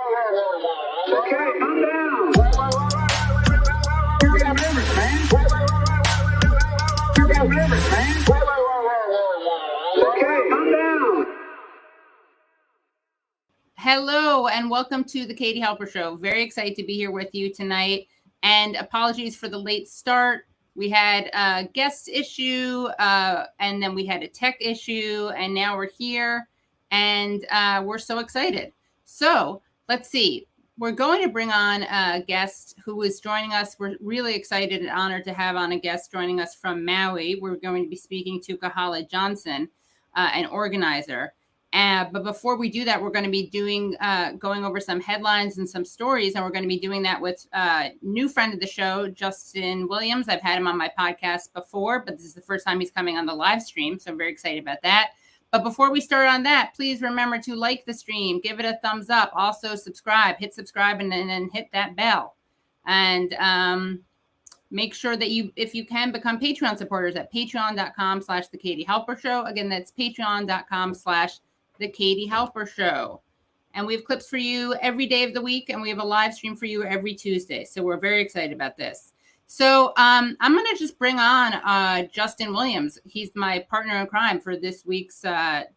Okay, calm down. You got rivers, man. You got rivers, man. Okay, calm down. Hello and welcome to the Katie Halper Show. Very excited to be here with you tonight. And apologies for the late start. We had a guest issue, and then we had a tech issue, and now we're here, and we're so excited. So let's see. We're going to bring on a guest who is joining us. We're really excited and honored to have on a guest joining us from Maui. We're going to be speaking to Kahala Johnson, an organizer. But before we do that, we're going to be going over some headlines and some stories, and we're going to be doing that with a new friend of the show, Justin Williams. I've had him on my podcast before, but this is the first time he's coming on the live stream, so I'm very excited about that. But before we start on that, please remember to like the stream, give it a thumbs up, also hit subscribe, and then hit that bell. And make sure that you, if you can, become Patreon supporters at patreon.com/The Katie Halper Show. Again, that's patreon.com/The Katie Halper Show. And we have clips for you every day of the week, and we have a live stream for you every Tuesday. So we're very excited about this. So I'm going to just bring on Justin Williams. He's my partner in crime for this week's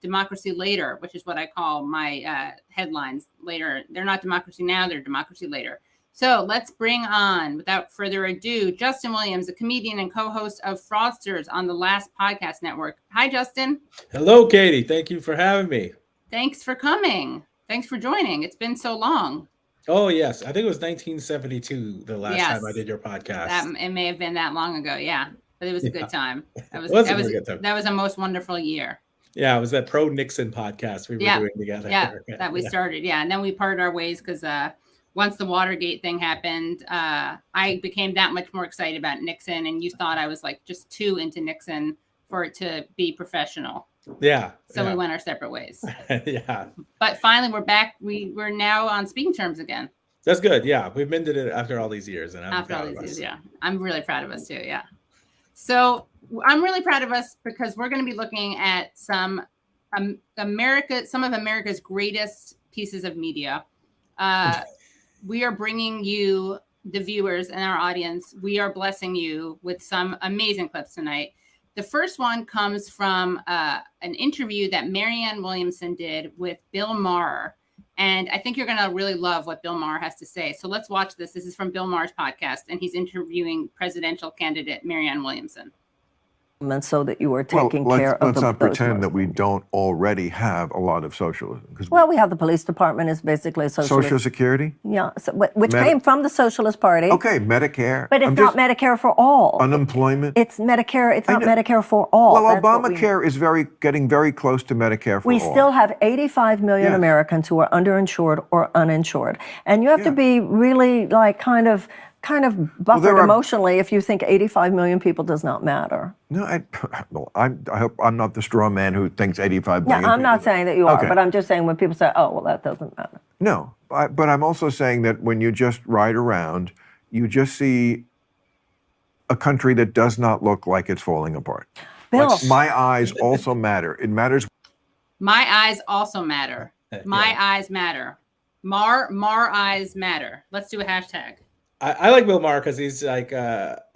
Democracy Later, which is what I call my headlines later. They're not Democracy Now, they're Democracy Later. So let's bring on, without further ado, Justin Williams, a comedian and co-host of Fraudsters on the Last Podcast Network. Hi, Justin. Hello, Katie. Thank you for having me. Thanks for coming. Thanks for joining. It's been so long. Oh, yes. I think it was 1972, the last time I did your podcast. It may have been that long ago, yeah. But it was a good time. That was a most wonderful year. Yeah, it was that pro-Nixon podcast we were doing together. Yeah, that we started, and then we parted our ways because once the Watergate thing happened, I became that much more excited about Nixon, and you thought I was like just too into Nixon for it to be professional. Yeah. So we went our separate ways. Yeah. But finally, we're back. We're now on speaking terms again. That's good. Yeah, we've been to it after all these years, and I'm proud of us. Yeah, I'm really proud of us too. Yeah. So I'm really proud of us because we're going to be looking at some of America's greatest pieces of media. We are bringing you, the viewers and our audience, we are blessing you with some amazing clips tonight. The first one comes from an interview that Marianne Williamson did with Bill Maher. And I think you're going to really love what Bill Maher has to say. So let's watch this. This is from Bill Maher's podcast, and he's interviewing presidential candidate Marianne Williamson. And so that you are taking care of let's not pretend that we don't already have a lot of socialism. Well, we have the police department is basically socialist. Social Security? Yeah, so, which came from the Socialist Party. Okay, Medicare. But it's not Medicare for all. Unemployment. It's Medicare. It's not Medicare for all. Well, Obamacare is getting very close to Medicare for all. We still have 85 million Americans who are underinsured or uninsured, and you have to be really kind of buffered emotionally if you think 85 million people does not matter. No, I hope I'm not the straw man who thinks 85 million. Yeah, I'm not saying that you are, but I'm just saying when people say, "Oh, well, that doesn't matter." No, but I'm also saying that when you just ride around, you just see a country that does not look like it's falling apart. Bill, like, my eyes also matter. It matters. My eyes also matter. My eyes matter. Mar eyes matter. Let's do a hashtag. I like Bill Maher because he's like,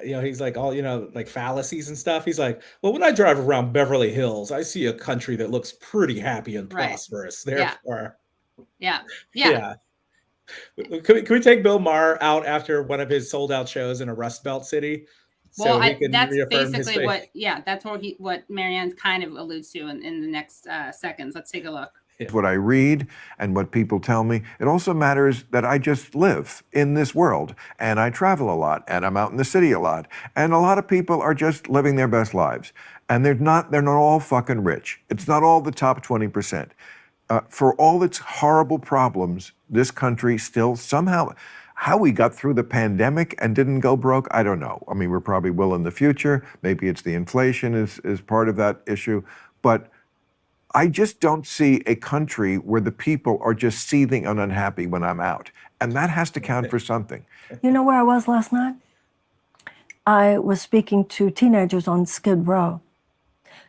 he's like all, like fallacies and stuff. He's like, well, when I drive around Beverly Hills, I see a country that looks pretty happy and prosperous. Therefore, yeah. Can we take Bill Maher out after one of his sold out shows in a Rust Belt city? Well, that's basically that's what Marianne kind of alludes to in the next seconds. Let's take a look. What I read and what people tell me. It also matters that I just live in this world and I travel a lot and I'm out in the city a lot. And a lot of people are just living their best lives. And they're not all fucking rich. It's not all the top 20%. For all its horrible problems, this country still somehow, how we got through the pandemic and didn't go broke, I don't know. I mean, we probably will in the future. Maybe it's the inflation is part of that issue. But I just don't see a country where the people are just seething and unhappy when I'm out. And that has to count for something. You know where I was last night? I was speaking to teenagers on Skid Row.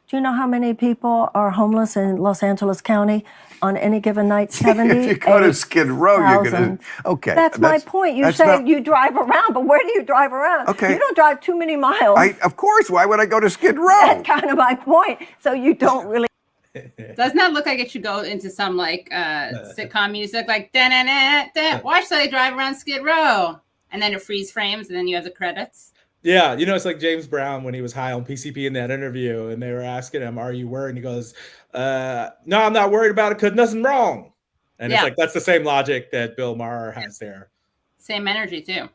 Do you know how many people are homeless in Los Angeles County on any given night? 70. If you go to Skid Row, you're going to. Okay. That's my point. You say you drive around, but where do you drive around? Okay. You don't drive too many miles. Of course. Why would I go to Skid Row? That's kind of my point. So you don't really. Doesn't that look like it should go into some like sitcom music, like da-na-na-na, watch they drive around Skid Row, and then it freeze frames, and then you have the credits. Yeah, it's like James Brown when he was high on PCP in that interview, and they were asking him, "Are you worried?" And he goes, "No, I'm not worried about it because nothing wrong." And it's like that's the same logic that Bill Maher has there. Same energy too.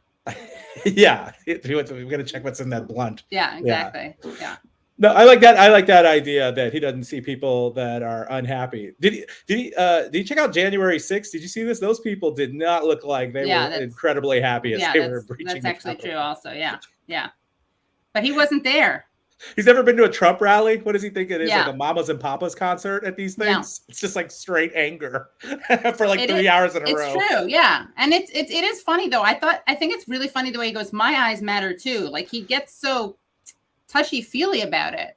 Yeah, we're gonna check what's in that blunt. Yeah, exactly. Yeah. No, I like that. I like that idea that he doesn't see people that are unhappy. Did he check out January 6th? Did you see this? Those people did not look like they were incredibly happy as they were breaching. That's actually true. Also, yeah. But he wasn't there. He's never been to a Trump rally. What does he think it is? Yeah. Like a Mamas and Papas concert at these things? Yeah. It's just like straight anger for like 3 hours in a row. It's true, yeah. And it is funny though. I think it's really funny the way he goes, "My eyes matter too." Like he gets so touchy-feely about it.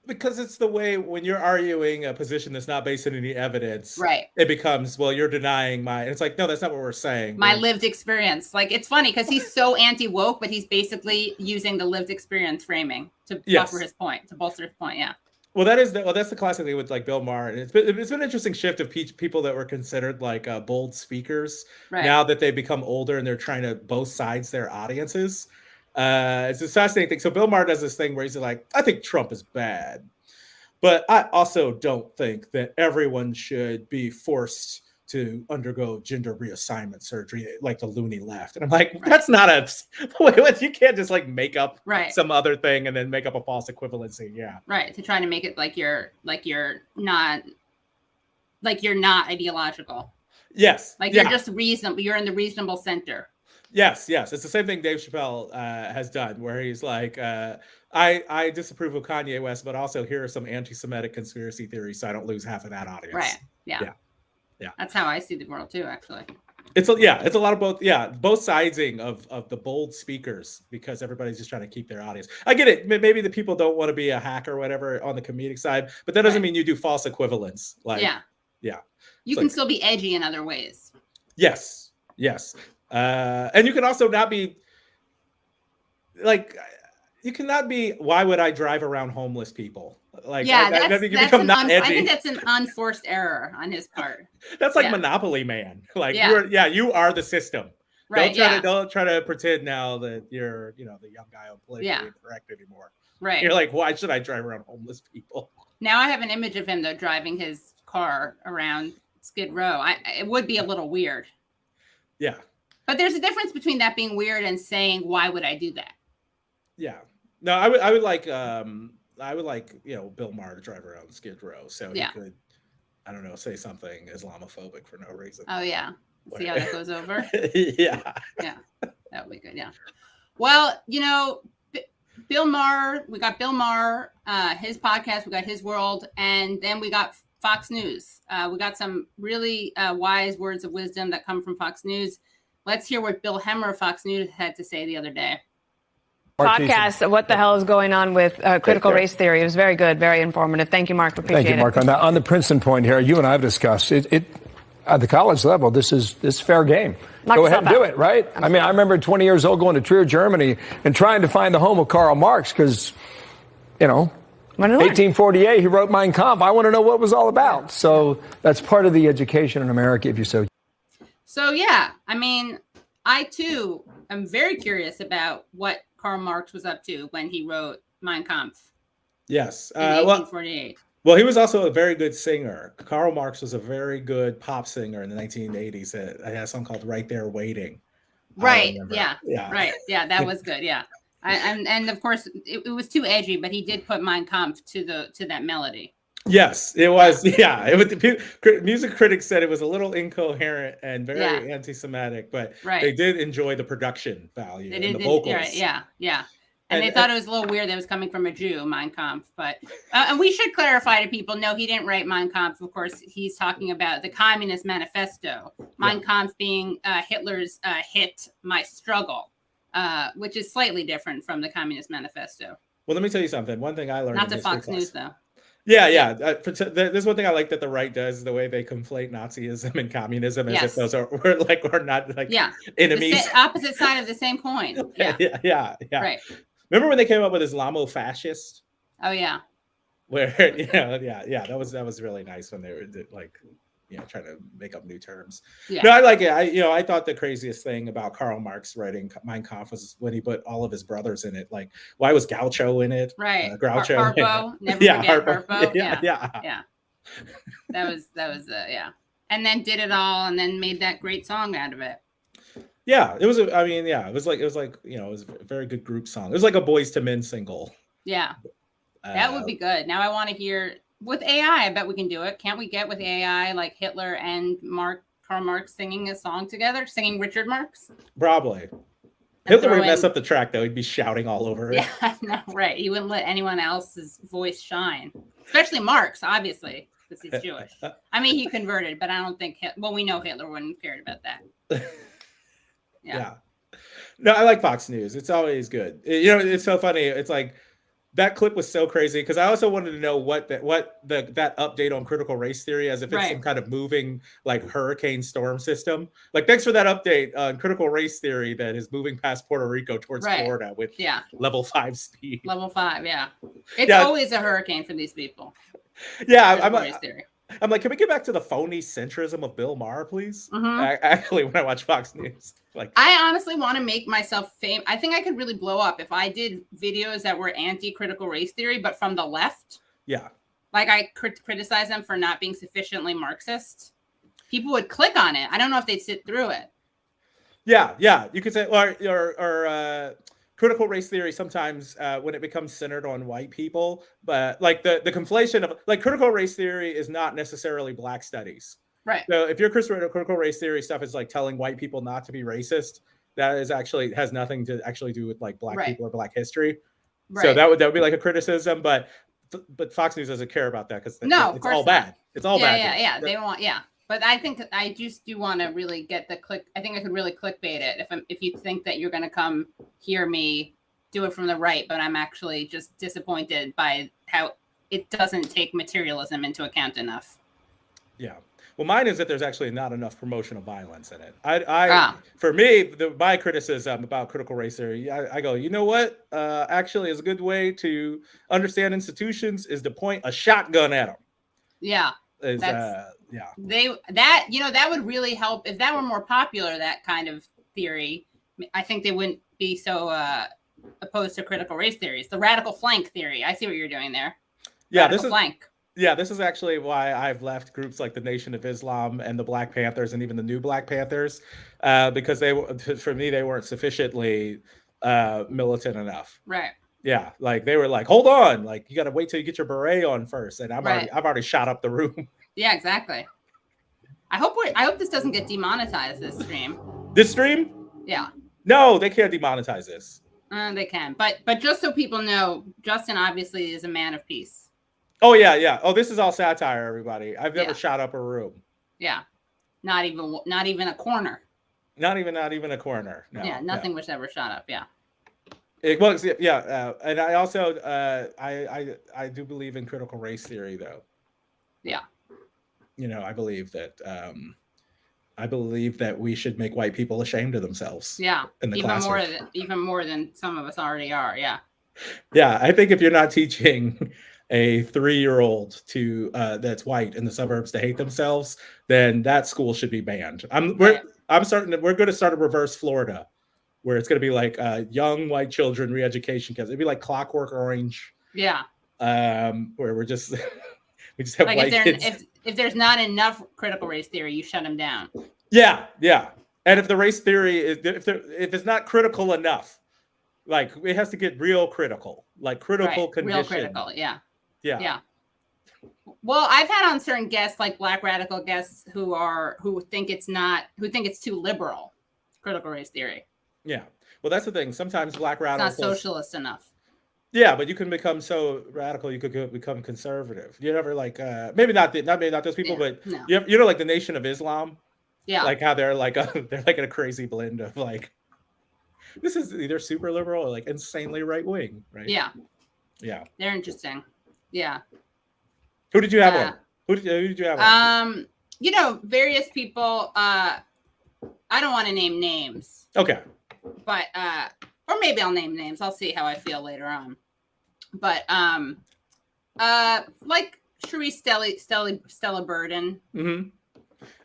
Because it's the way when you're arguing a position that's not based on any evidence, right? It becomes, well, you're denying and it's like, no, that's not what we're saying. My lived experience. Like it's funny because he's so anti-woke, but he's basically using the lived experience framing to bolster his point. Yeah. Well, that's the classic thing with like Bill Maher. And it's been an interesting shift of people that were considered like bold speakers. Right. Now that they've become older and they're trying to both sides their audiences. It's a fascinating thing. So Bill Maher does this thing where he's like, I think Trump is bad, but I also don't think that everyone should be forced to undergo gender reassignment surgery like the loony left. And I'm like, that's not you can't just like make up some other thing and then make up a false equivalency. Yeah. Right. To try to make it like you're not ideological. Yes. Like you're just reasonable. You're in the reasonable center. Yes. It's the same thing Dave Chappelle has done, where he's like, I disapprove of Kanye West, but also here are some anti-Semitic conspiracy theories, so I don't lose half of that audience. Right. Yeah. That's how I see the world too, actually. It's a lot of both sidesing of the bold speakers, because everybody's just trying to keep their audience. I get it. Maybe the people don't want to be a hack or whatever on the comedic side, but that doesn't mean you do false equivalence. Like, you can still be edgy in other ways. Yes. And you can also not be like, why would I drive around homeless people? Like, I think that's an unforced error on his part. That's like Monopoly Man. Like, you are the system. Right. Don't try to pretend now that you're, the young guy on politically incorrect anymore. Right. You're like, why should I drive around homeless people? Now I have an image of him though, driving his car around Skid Row. It would be a little weird. Yeah. But there's a difference between that being weird and saying, why would I do that? Yeah. No, I would like Bill Maher to drive around Skid Row so he could, I don't know, say something Islamophobic for no reason. Oh yeah. See how that goes over? Yeah. That would be good. Yeah. Well, Bill Maher, we got Bill Maher, his podcast, we got His World, and then we got Fox News. We got some really wise words of wisdom that come from Fox News. Let's hear what Bill Hemmer of Fox News had to say the other day. Podcast, what the hell is going on with critical race theory? It was very good, very informative. Thank you, Mark. Appreciate it. Thank you, Mark. On the Princeton point here, you and I have discussed it at the college level. This is fair game. Go ahead and do it, right? I mean, I remember 20 years old going to Trier, Germany, and trying to find the home of Karl Marx because, 1848, he wrote Mein Kampf. I want to know what it was all about. So that's part of the education in America, if you so. So, I too am very curious about what Karl Marx was up to when he wrote Mein Kampf. Yes. In 1848. Well, he was also a very good singer. Karl Marx was a very good pop singer in the 1980s. He had a song called Right There Waiting. Right. Yeah. Right. Yeah, that was good. Yeah. And of course, it was too edgy, but he did put Mein Kampf to that melody. Yes, it was. Yeah, music critics said it was a little incoherent and very anti-Semitic, but they did enjoy the production value and the vocals. Yeah. And they thought it was a little weird that it was coming from a Jew, Mein Kampf. But and we should clarify to people, no, he didn't write Mein Kampf. Of course, he's talking about the Communist Manifesto. Mein Kampf being Hitler's hit, My Struggle, which is slightly different from the Communist Manifesto. Well, let me tell you something. One thing I learned Not in to history Fox class. News though. Yeah. There's one thing I like that the right does, the way they conflate Nazism and communism as if those are not enemies. The opposite side of the same coin. Yeah. Right. Remember when they came up with Islamofascist? Oh yeah. Where that was really nice when they were trying to make up new terms. Yeah. No, I like it. I thought the craziest thing about Karl Marx writing Mein Kampf was when he put all of his brothers in it. Like, why was Groucho in it? Right. Groucho. Harpo. Never forget Harpo. Yeah. That was yeah. And then did it all, and then made that great song out of it. Yeah, it was. It was like it was a very good group song. It was like a Boys to Men single. Yeah, that would be good. Now I want to hear with AI. I bet we can do it. Can't we get with AI like Hitler and Karl Marx singing a song together, singing Richard Marx? Probably. Hitler would mess up the track though. He'd be shouting all over it. Yeah, no, right. He wouldn't let anyone else's voice shine, especially Marx, obviously, because he's Jewish. I mean, he converted, but I don't think. We know Hitler wouldn't have cared about that. Yeah. No, I like Fox News. It's always good. It's so funny. It's like that clip was so crazy because I also wanted to know what that update on critical race theory, as if it's some kind of moving like hurricane storm system. Like, thanks for that update on critical race theory that is moving past Puerto Rico towards Florida with level 5 speed. Level 5, yeah. It's always a hurricane for these people. Yeah, I'm like, can we get back to the phony centrism of Bill Maher, please? Actually, when I watch Fox News, I honestly want to make myself famous. I think I could really blow up if I did videos that were anti-critical race theory, but from the left. Yeah. Like, I criticize them for not being sufficiently Marxist. People would click on it. I don't know if they'd sit through it. Yeah. You could say, or critical race theory sometimes when it becomes centered on white people, but like the conflation of like critical race theory is not necessarily Black studies. Right. So if your critical race theory stuff is like telling white people not to be racist, that is actually has nothing to actually do with like Black people or Black history. Right. So that would be like a criticism, but Fox News doesn't care about that because it's all bad. It's all bad. Yeah. They want But I think I just do want to really get the click. I think I could really clickbait it if you think that you're going to come hear me do it from the right, but I'm actually just disappointed by how it doesn't take materialism into account enough. Yeah. Well, mine is that there's actually not enough promotion of violence in it. For me, my criticism about critical race theory, I go, you know what? Actually, is a good way to understand institutions is to point a shotgun at them. Yeah. That would really help if that were more popular, that kind of theory. I think they wouldn't be so opposed to critical race theories. The radical flank theory. I see what you're doing there. Yeah, this is actually why I've left groups like the Nation of Islam and the Black Panthers and even the New Black Panthers, because for me they weren't sufficiently militant enough. Right. Yeah, like they were like, hold on, like you got to wait till you get your beret on first, and I've already shot up the room. Yeah, exactly. I hope this doesn't get demonetized. This stream. This stream? Yeah. No, they can't demonetize this. They can, but just so people know, Justin obviously is a man of peace. Oh yeah. Oh, this is all satire, everybody. I've never shot up a room. Yeah, not even a corner. Not even a corner. No, yeah, nothing was ever shot up. Yeah. It was, and I also I do believe in critical race theory, though. Yeah. I believe that we should make white people ashamed of themselves. Yeah, even more than some of us already are. Yeah. Yeah, I think if you're not teaching a 3-year-old to that's white in the suburbs to hate themselves, then that school should be banned. We're going to start a reverse Florida, where it's going to be like young white children re-education camps. It'd be like Clockwork Orange. Yeah. Where we just have like white kids. If there's not enough critical race theory, you shut them down. Yeah. And if the race theory is if it's not critical enough, like it has to get real critical, like critical condition. Real critical. Yeah. Well, I've had on certain guests, like Black radical guests, who think it's too liberal, critical race theory. Yeah. Well, that's the thing. Sometimes Black radicals. It's not socialist enough. Yeah, but you can become so radical, you could become conservative. You never like maybe not those people, but no. Like the Nation of Islam. Yeah. Like how they're like in a crazy blend of like this is either super liberal or like insanely right wing, right? Yeah. Yeah. They're interesting. Yeah. Who did you have on? Who did you have on? You know, various people. I don't want to name names. Okay. But or maybe I'll name names. I'll see how I feel later on. But like Cherise Stella Burden. Mm-hmm.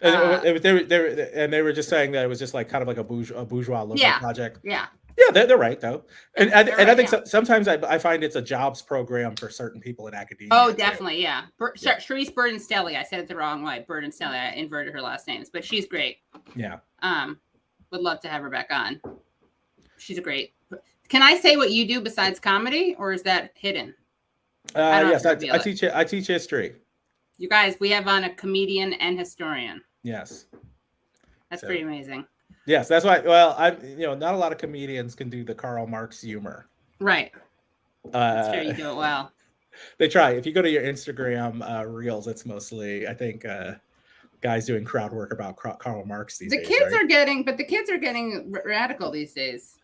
And they were just saying that it was just like kind of like a bourgeois liberal project. Yeah. Yeah, they're right though, and I think sometimes I find it's a jobs program for certain people in academia. Oh, definitely, too. Yeah. Cherise Burden Stelly. I said it the wrong way. Burden Stelly. I inverted her last names, but she's great. Yeah. Would love to have her back on. She's a great. Can I say what you do besides comedy, or is that hidden? Yes, I teach history. You guys, we have on a comedian and historian. Yes. That's pretty amazing. Yes, that's why. Well, not a lot of comedians can do the Karl Marx humor. Right. That's true. You do it well. They try. If you go to your Instagram reels, it's mostly, I think, guys doing crowd work about Karl Marx these days. The kids are getting radical these days.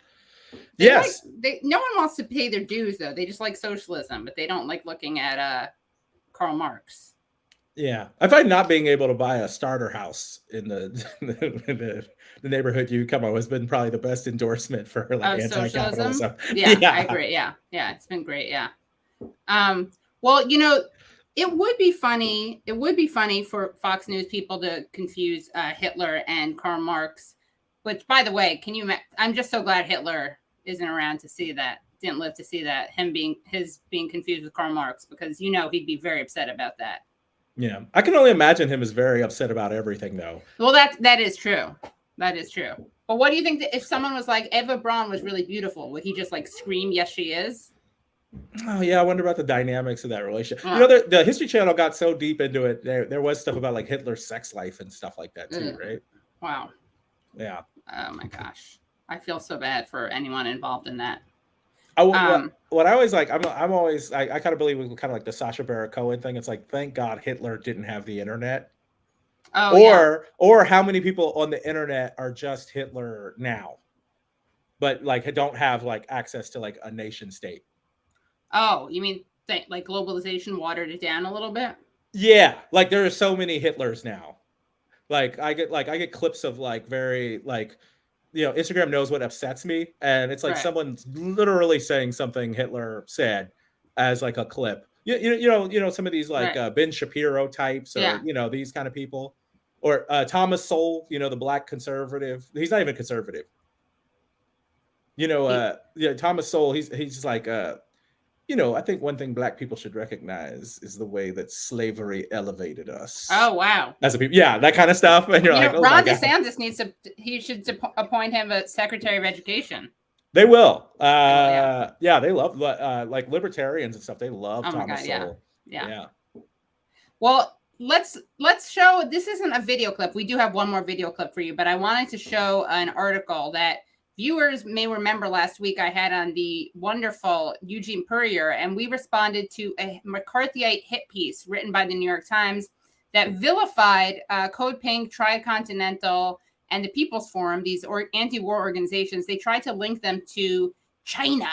Yes. No one wants to pay their dues though. They just like socialism, but they don't like looking at Karl Marx. Yeah, I find not being able to buy a starter house in the neighborhood you come up has been probably the best endorsement for like anti-capitalism. Yeah, I agree. Yeah, it's been great. Yeah. Well, it would be funny. It would be funny for Fox News people to confuse Hitler and Karl Marx. Which, by the way, I'm just so glad Hitler isn't around to see that. Didn't live to see that. Him being confused with Karl Marx, because he'd be very upset about that. Yeah, I can only imagine him as very upset about everything, though. Well, that is true. That is true. But what do you think that if someone was like, Eva Braun was really beautiful, would he just like scream, "Yes, she is"? Oh yeah, I wonder about the dynamics of that relationship. The History Channel got so deep into it. There was stuff about like Hitler's sex life and stuff like that too, right? Wow. Yeah. Oh my gosh, I feel so bad for anyone involved in that. What I always like, I kind of believe with kind of like the Sacha Baron Cohen thing. It's like, thank God Hitler didn't have the internet. Or how many people on the internet are just Hitler now, but like don't have like access to like a nation state. Oh, you mean like globalization watered it down a little bit? Yeah, like there are so many Hitlers now. Like I get clips of like very like. Instagram knows what upsets me, and it's like someone's literally saying something Hitler said as like a clip. Some of these like Ben Shapiro types, or these kind of people, or Thomas Sowell, the black conservative. He's not even conservative. Thomas Sowell. He's like I think one thing black people should recognize is the way that slavery elevated us. Oh, wow. As a people. Yeah, that kind of stuff. And you're like, oh, Ron DeSantis he should appoint him a Secretary of Education. They will. Yeah, they love like libertarians and stuff. They love Thomas Sowell. Yeah. Well, let's show, this isn't a video clip. We do have one more video clip for you, but I wanted to show an article that viewers may remember last week I had on the wonderful Eugene Puryear, and we responded to a McCarthyite hit piece written by the New York Times that vilified Code Pink, Tricontinental, and the People's Forum, these anti-war organizations. They tried to link them to China.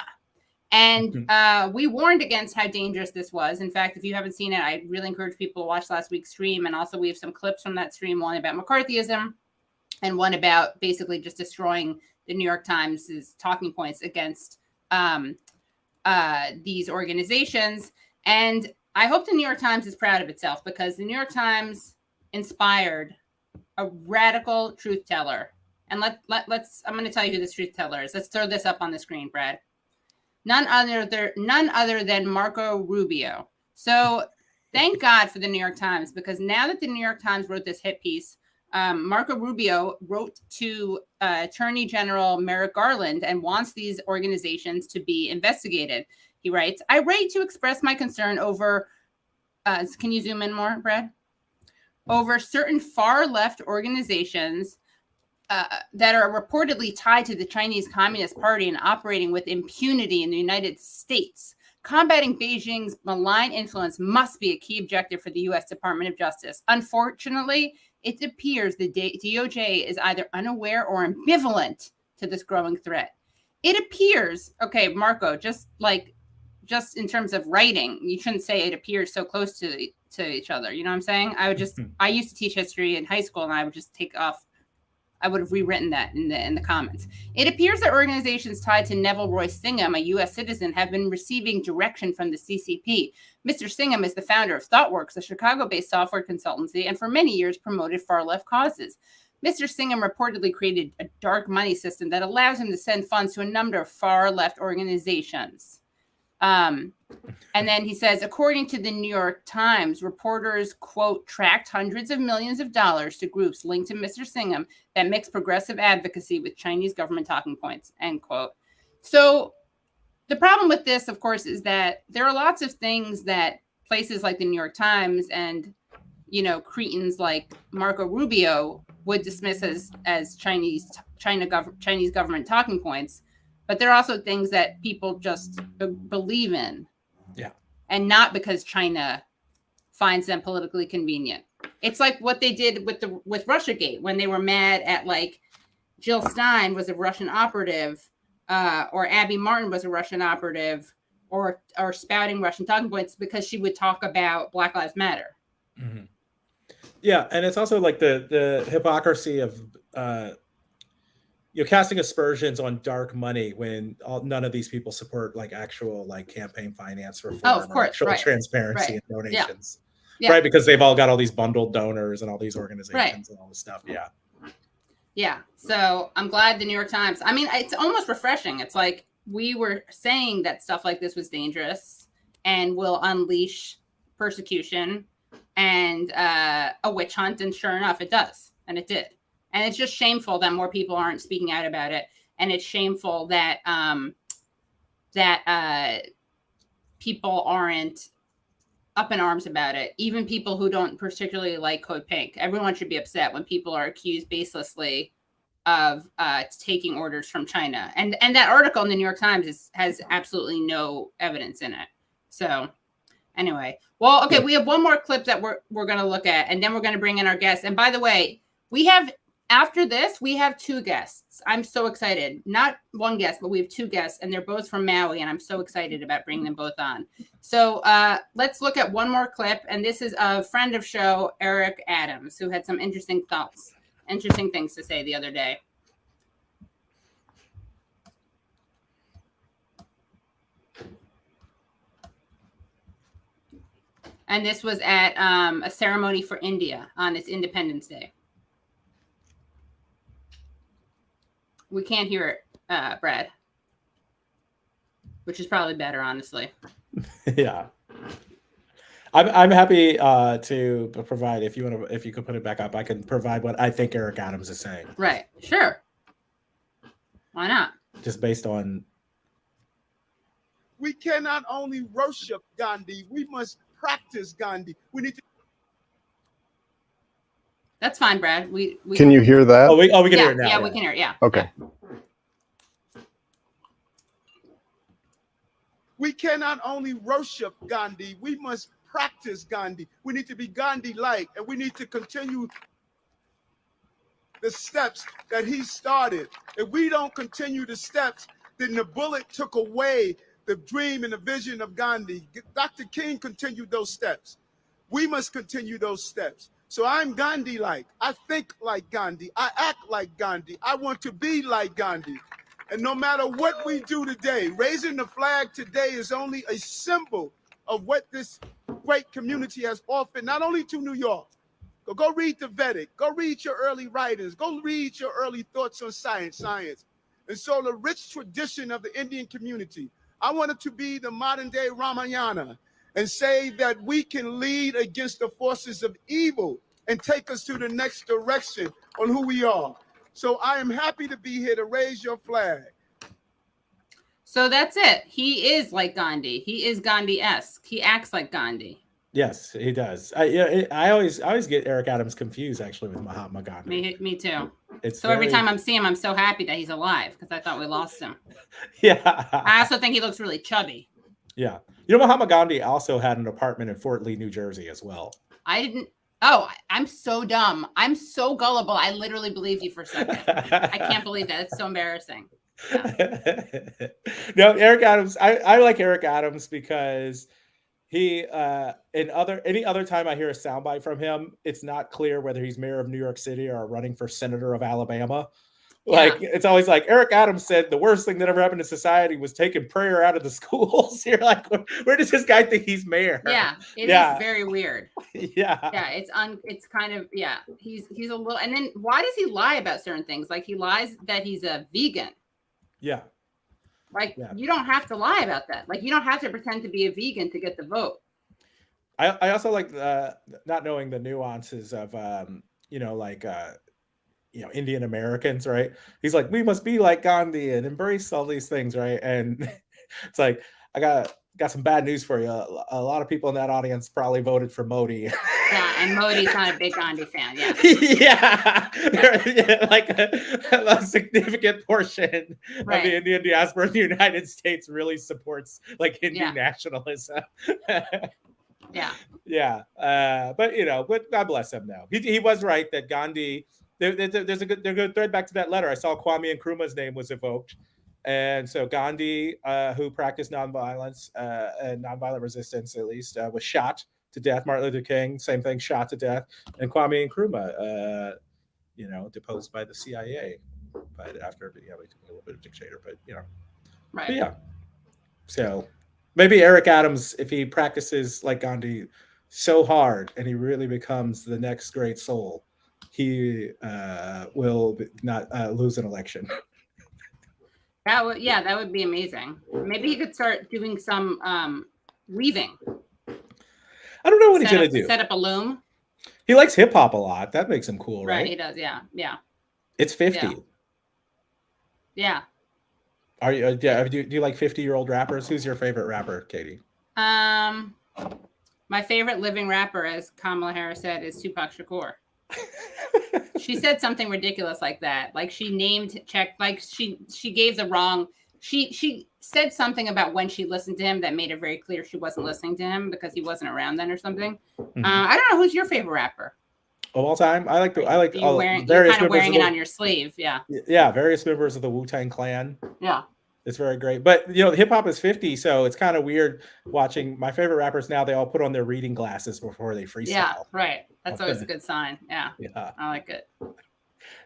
And we warned against how dangerous this was. In fact, if you haven't seen it, I really encourage people to watch last week's stream. And also we have some clips from that stream, one about McCarthyism and one about basically just destroying the New York Times' talking points against these organizations. And I hope the New York Times is proud of itself, because the New York Times inspired a radical truth teller. And let's I'm going to tell you who this truth teller is. Let's throw this up on the screen, Brad. None other than Marco Rubio. So thank God for the New York Times, because now that the New York Times wrote this hit piece, Marco Rubio wrote to Attorney General Merrick Garland and wants these organizations to be investigated. He writes, "I write to express my concern over," can you zoom in more, Brad? "Over certain far-left organizations that are reportedly tied to the Chinese Communist Party and operating with impunity in the United States. Combating Beijing's malign influence must be a key objective for the U.S. Department of Justice. Unfortunately, it appears the DOJ is either unaware or ambivalent to this growing threat. It appears," okay, Marco, just just in terms of writing, you shouldn't say it appears so close to each other. You know what I'm saying? I used to teach history in high school, and I would just take off. I would have rewritten that in the comments. It appears that organizations tied to Neville Roy Singham, a U.S. citizen, have been receiving direction from the CCP. Mr. Singham is the founder of ThoughtWorks, a Chicago-based software consultancy, and for many years promoted far-left causes. Mr. Singham reportedly created a dark money system that allows him to send funds to a number of far-left organizations. And then he says, according to the New York Times, reporters, quote, tracked hundreds of millions of dollars to groups linked to Mr. Singham that mix progressive advocacy with Chinese government talking points, end quote. So the problem with this, of course, is that there are lots of things that places like the New York Times and, you know, cretins like Marco Rubio would dismiss as Chinese government talking points. But there are also things that people just believe in. Yeah. And not because China finds them politically convenient. It's like what they did with Russiagate when they were mad at, like, Jill Stein was a Russian operative, or Abby Martin was a Russian operative, or spouting Russian talking points because she would talk about Black Lives Matter. Mm-hmm. Yeah, and it's also like the hypocrisy of casting aspersions on dark money when none of these people support like actual like campaign finance reform, of course, actual transparency and donations, yeah. right? Because they've all got all these bundled donors and all these organizations and all this stuff. Yeah. So I'm glad the New York Times. I mean, it's almost refreshing. It's like we were saying that stuff like this was dangerous and will unleash persecution and a witch hunt, and sure enough, it does, and it did. And it's just shameful that more people aren't speaking out about it. And it's shameful that people aren't up in arms about it. Even people who don't particularly like Code Pink. Everyone should be upset when people are accused baselessly of taking orders from China. And that article in the New York Times has absolutely no evidence in it. So anyway, well, okay, we have one more clip that we're going to look at, and then we're going to bring in our guests. And by the way, after this, we have two guests. I'm so excited. Not one guest, but we have two guests, and they're both from Maui, and I'm so excited about bringing them both on. So let's look at one more clip, and this is a friend of show, Eric Adams, who had some interesting things to say the other day. And this was at a ceremony for India on its Independence Day. We can't hear it, Brad, which is probably better, honestly. Yeah, I'm happy to provide. If you could put it back up, I can provide what I think Eric Adams is saying. Right. Sure. Why not? Just based on. We cannot only worship Gandhi; we must practice Gandhi. We need to. That's fine, Brad. We can you hear that? Oh, we can hear it now. Yeah, we can hear it. Yeah. Okay. We cannot only worship Gandhi, we must practice Gandhi. We need to be Gandhi-like, and we need to continue the steps that he started. If we don't continue the steps, then the bullet took away the dream and the vision of Gandhi. Dr. King continued those steps. We must continue those steps. So I'm Gandhi-like. I think like Gandhi. I act like Gandhi. I want to be like Gandhi. And no matter what we do today, raising the flag today is only a symbol of what this great community has offered, not only to New York. Go read the Vedic. Go read your early writings. Go read your early thoughts on science. And so the rich tradition of the Indian community, I want it to be the modern-day Ramayana, and say that we can lead against the forces of evil and take us to the next direction on who we are. So I am happy to be here to raise your flag. So that's it. He is like Gandhi. He is Gandhi-esque. He acts like Gandhi. Yes, he does. I always get Eric Adams confused actually with Mahatma Gandhi. Me too. So every time I'm seeing him, I'm so happy that he's alive because I thought we lost him. Yeah. I also think he looks really chubby. Yeah. You know, Mahatma Gandhi also had an apartment in Fort Lee, New Jersey as well. I didn't. Oh, I'm so dumb. I'm so gullible. I literally believed you for a second. I can't believe that. It's so embarrassing. No, Eric Adams. I like Eric Adams because he any other time I hear a soundbite from him, it's not clear whether he's mayor of New York City or running for senator of Alabama. Like it's always like Eric Adams said the worst thing that ever happened to society was taking prayer out of the schools. You're like, where does this guy think he's mayor? Yeah, it is very weird. Yeah, it's kind of he's a little. And then why does he lie about certain things? Like he lies that he's a vegan. Yeah, like you don't have to lie about that. Like you don't have to pretend to be a vegan to get the vote. I also like not knowing the nuances of Indian Americans, right? He's like, we must be like Gandhi and embrace all these things, right? And it's like, I got some bad news for you. A lot of people in that audience probably voted for Modi. Yeah, and Modi's not a big Gandhi fan. Yeah, like a significant portion of the Indian diaspora in the United States really supports like Hindu nationalism. But God bless him. Now he was right that Gandhi. There's a good thread back to that letter. I saw Kwame Nkrumah's name was evoked, and so Gandhi, who practiced nonviolence and nonviolent resistance, at least, was shot to death. Martin Luther King, same thing, shot to death, and Kwame Nkrumah, deposed by the CIA, after becoming a little bit of dictator. But right? But so maybe Eric Adams, if he practices like Gandhi so hard, and he really becomes the next great soul, he will not lose an election. That would be amazing. Maybe he could start doing some weaving. I don't know what he's going to do. Set up a loom. He likes hip hop a lot. That makes him cool, right? He does. Yeah. It's 50. Yeah. Are you? Do you like 50-year-old rappers? Who's your favorite rapper, Katie? My favorite living rapper, as Kamala Harris said, is Tupac Shakur. She said something ridiculous like that. Like she gave the wrong. She said something about when she listened to him that made it very clear she wasn't listening to him because he wasn't around then or something. Mm-hmm. I don't know, who's your favorite rapper of all time? I like you're kind of wearing it on your sleeve. Yeah, various members of the Wu-Tang Clan. Yeah. It's very great. But, hip hop is 50, so it's kind of weird watching my favorite rappers now. They all put on their reading glasses before they freestyle. Yeah, right. That's always a good sign. Yeah. I like it.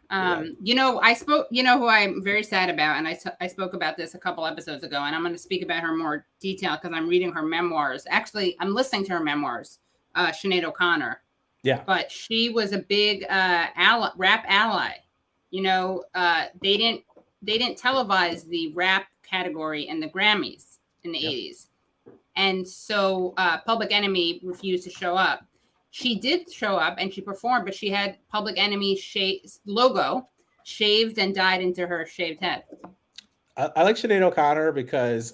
I spoke, who I'm very sad about, and I spoke about this a couple episodes ago, and I'm going to speak about her more detail because I'm reading her memoirs. Actually, I'm listening to her memoirs, Sinead O'Connor. Yeah. But she was a big rap ally. They didn't televise the rap category in the Grammys in the 80s. And so Public Enemy refused to show up. She did show up and she performed, but she had Public Enemy logo shaved and dyed into her shaved head. I like Sinead O'Connor because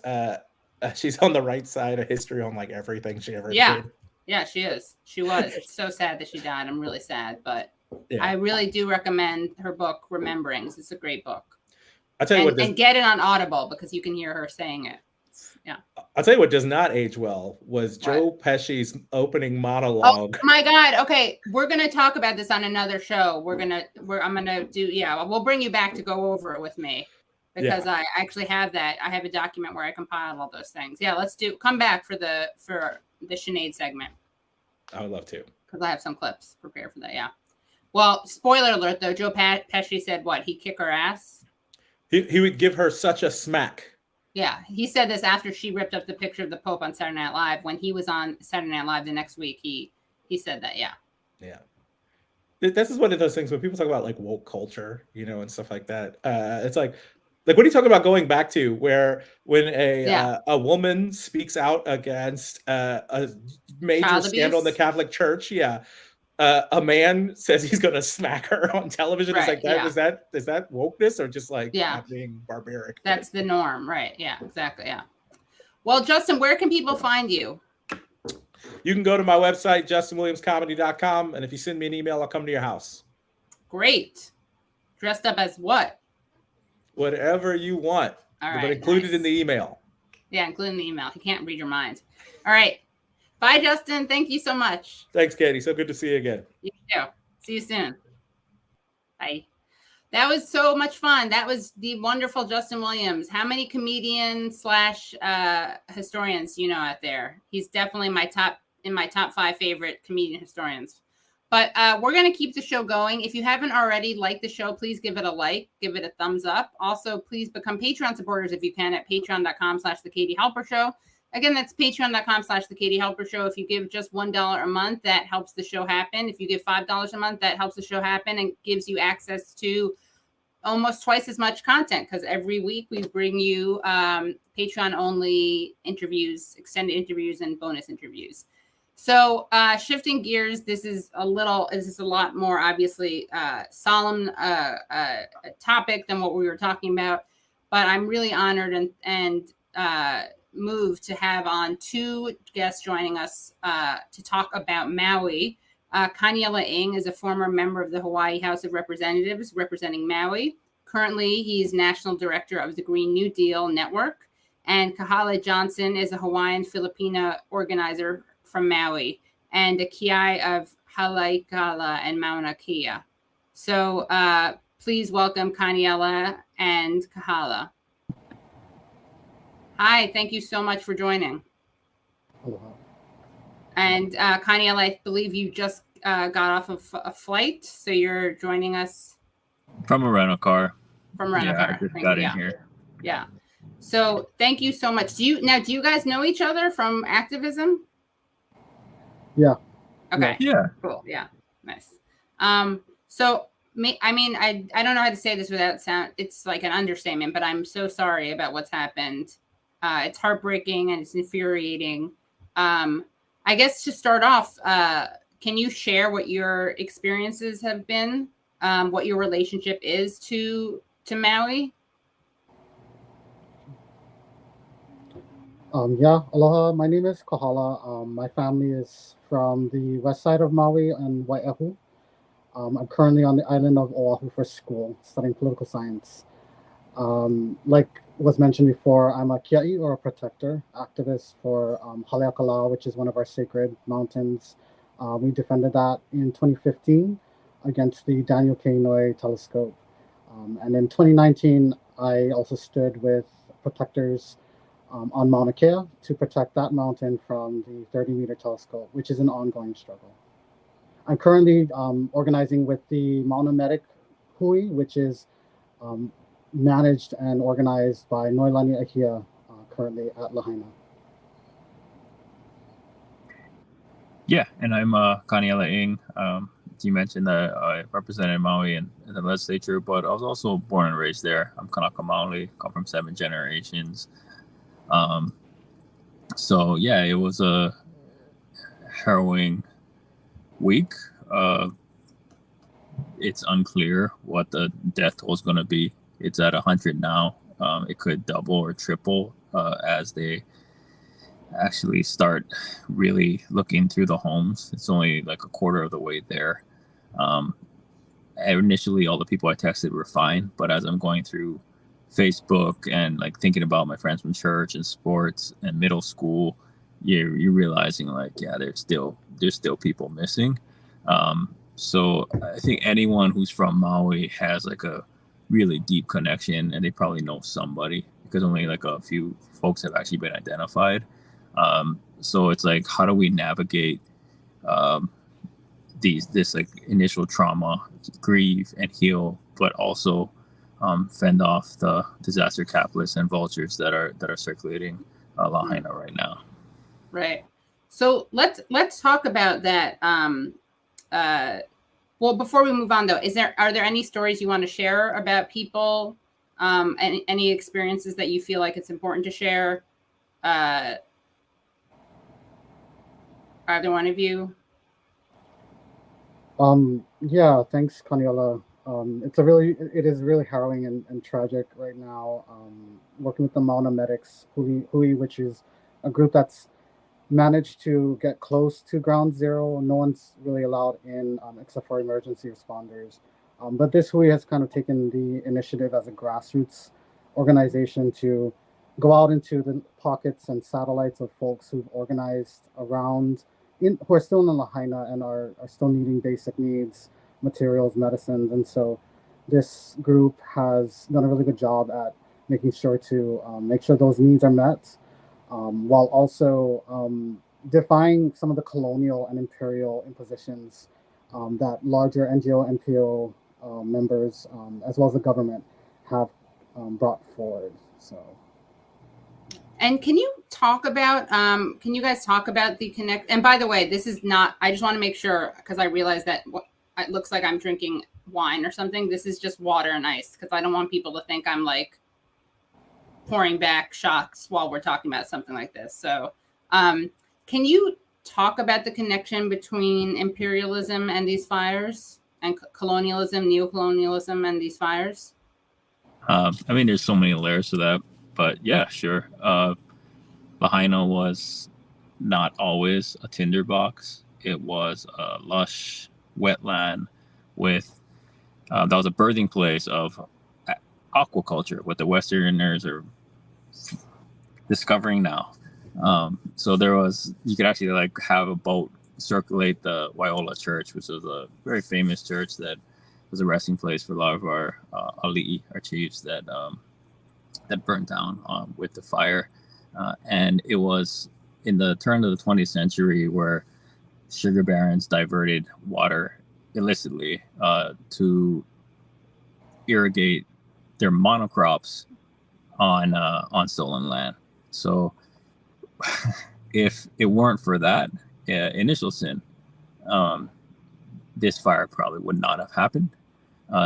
she's on the right side of history on like everything she ever did. Yeah, she is. She was. It's so sad that she died. I'm really sad, but I really do recommend her book, Rememberings. It's a great book. I'll tell you and get it on Audible because you can hear her saying it. Yeah. I'll tell you what does not age well was Joe Pesci's opening monologue. Oh my God. Okay. We're going to talk about this on another show. I'm going to do, we'll bring you back to go over it with me because I actually have that. I have a document where I compile all those things. Yeah. Come back for the Sinead segment. I would love to. Because I have some clips prepared for that. Yeah. Well, spoiler alert though, Joe Pesci said what? He'd kick her ass. He would give her such a smack. Yeah, he said this after she ripped up the picture of the Pope on Saturday Night Live. When he was on Saturday Night Live the next week, he said that. Yeah. This is one of those things when people talk about like woke culture, and stuff like that. It's like what are you talking about going back to when a woman speaks out against a major scandal in the Catholic Church? Yeah. A man says he's going to smack her on television. It's like that. Yeah. Is that wokeness or just like not being barbaric? That's the norm, right? Yeah, exactly. Yeah. Well, Justin, where can people find you? You can go to my website, justinwilliamscomedy.com, and if you send me an email, I'll come to your house. Great. Dressed up as what? Whatever you want. All right. But included in the email. Yeah, including the email. He can't read your mind. All right. Bye, Justin. Thank you so much. Thanks, Katie. So good to see you again. You too. See you soon. Bye. That was so much fun. That was the wonderful Justin Williams. How many comedians / historians do you know out there? He's definitely in my top 5 favorite comedian historians. But we're going to keep the show going. If you haven't already liked the show, please give it a like, give it a thumbs up. Also, please become Patreon supporters if you can at patreon.com/The Katie Halper Show. Again, that's patreon.com/The Katie Halper Show. If you give just $1 a month, that helps the show happen. If you give $5 a month, that helps the show happen and gives you access to almost twice as much content, because every week we bring you Patreon-only interviews, extended interviews, and bonus interviews. So shifting gears, this is a lot more obviously solemn topic than what we were talking about, but I'm really honored and moved to have on 2 guests joining us to talk about Maui. Kaniela Ing is a former member of the Hawaii House of Representatives representing Maui. Currently, he's National Director of the Green New Deal Network. And Kahala Johnson is a Hawaiian-Filipinx organizer from Maui and a Kiai of Haleakala and Mauna Kea. So please welcome Kaniela and Kahala. Hi, thank you so much for joining. Aloha. And Kaniela, I believe you just got off of a flight, so you're joining us from a rental car. From rental car. I just got in here. Yeah. So thank you so much. Do you guys know each other from activism? Yeah. Okay. Yeah. Cool. Yeah. Nice. So I don't know how to say this without sound. It's like an understatement, but I'm so sorry about what's happened. It's heartbreaking and it's infuriating. I guess to start off, can you share what your experiences have been, what your relationship is to Maui? Aloha. My name is Kahala. My family is from the west side of Maui and Waiehu. I'm currently on the island of Oahu for school, studying political science. Like was mentioned before, I'm a Kiai, or a protector, activist for Haleakala, which is one of our sacred mountains. We defended that in 2015 against the Daniel K. Inouye telescope. And in 2019, I also stood with protectors on Mauna Kea to protect that mountain from the 30-meter telescope, which is an ongoing struggle. I'm currently organizing with the Mauna Medic Hui, which is managed and organized by Noelani Ahia, currently at Lahaina. Yeah, and I'm Kaniela Ing. You mentioned that I represented Maui in the legislature, but I was also born and raised there. I'm Kanaka Maoli, come from 7 generations. So yeah, it was a harrowing week. It's unclear what the death toll is going to be. It's at 100 now. It could double or triple as they actually start really looking through the homes. It's only like a quarter of the way there. Initially, all the people I texted were fine, but as I'm going through Facebook and like thinking about my friends from church and sports and middle school, you're realizing like, yeah, there's still people missing. So I think anyone who's from Maui has like a really deep connection, and they probably know somebody, because only like a few folks have actually been identified. So it's like, how do we navigate this like initial trauma, grieve and heal, but also fend off the disaster capitalists and vultures that are circulating Lahaina right now. Right. So let's talk about that. Well, before we move on though, are there any stories you want to share about people, and any experiences that you feel like it's important to share? Either one of you? Yeah, thanks, Kaniela. It is really harrowing and tragic right now. Working with the Mauna Medics, Hui, which is a group that's managed to get close to ground zero. No one's really allowed in except for emergency responders. But this Hui has kind of taken the initiative as a grassroots organization to go out into the pockets and satellites of folks who've organized around, who are still in Lahaina and are still needing basic needs, materials, medicines. And so this group has done a really good job at making sure to make sure those needs are met, while also defying some of the colonial and imperial impositions that larger NGO, NPO members, as well as the government, have brought forward. So. And can you talk about, can you guys talk about the connect? And by the way, this is not, I just want to make sure, because I realize that it looks like I'm drinking wine or something. This is just water and ice, because I don't want people to think I'm like pouring back shots while we're talking about something like this. So can you talk about the connection between imperialism and these fires, and colonialism, neocolonialism, and these fires? I mean, there's so many layers to that, but yeah, sure. Lahaina was not always a tinderbox. It was a lush wetland with, that was a birthing place of aquaculture, what the Westerners are discovering now. So there was, you could actually like have a boat circulate the Waiola Church, which was a very famous church that was a resting place for a lot of our ali'i, our chiefs that that burnt down with the fire. And it was in the turn of the 20th century where sugar barons diverted water illicitly to irrigate their monocrops on stolen land. So if it weren't for that initial sin, this fire probably would not have happened.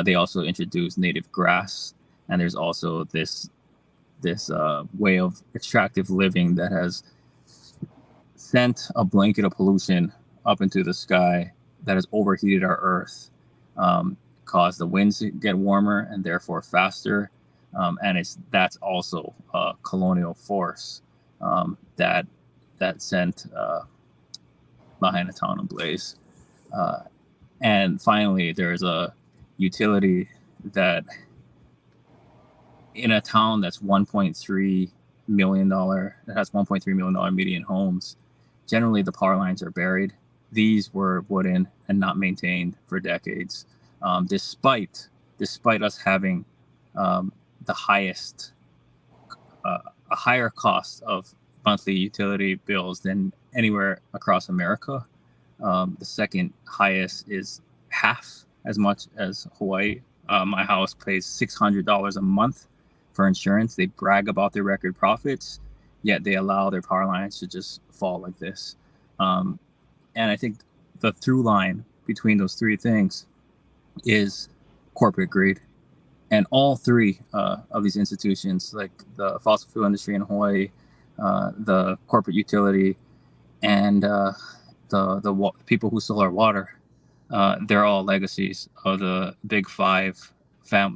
They also introduced native grass, and there's also this way of extractive living that has sent a blanket of pollution up into the sky that has overheated our earth, caused the winds to get warmer and therefore faster, and that's also a colonial force that sent Lahaina town ablaze. And finally, there's a utility that in a town that's $1.3 million, that has $1.3 million median homes, generally the power lines are buried. These were wooden and not maintained for decades, despite us having the highest, a higher cost of monthly utility bills than anywhere across America. The second highest is half as much as Hawaii. My house pays $600 a month for insurance. They brag about their record profits, yet they allow their power lines to just fall like this. And I think the through line between those three things is corporate greed. And all three of these institutions, like the fossil fuel industry in Hawaii, the corporate utility, and the people who stole our water, they're all legacies of the big five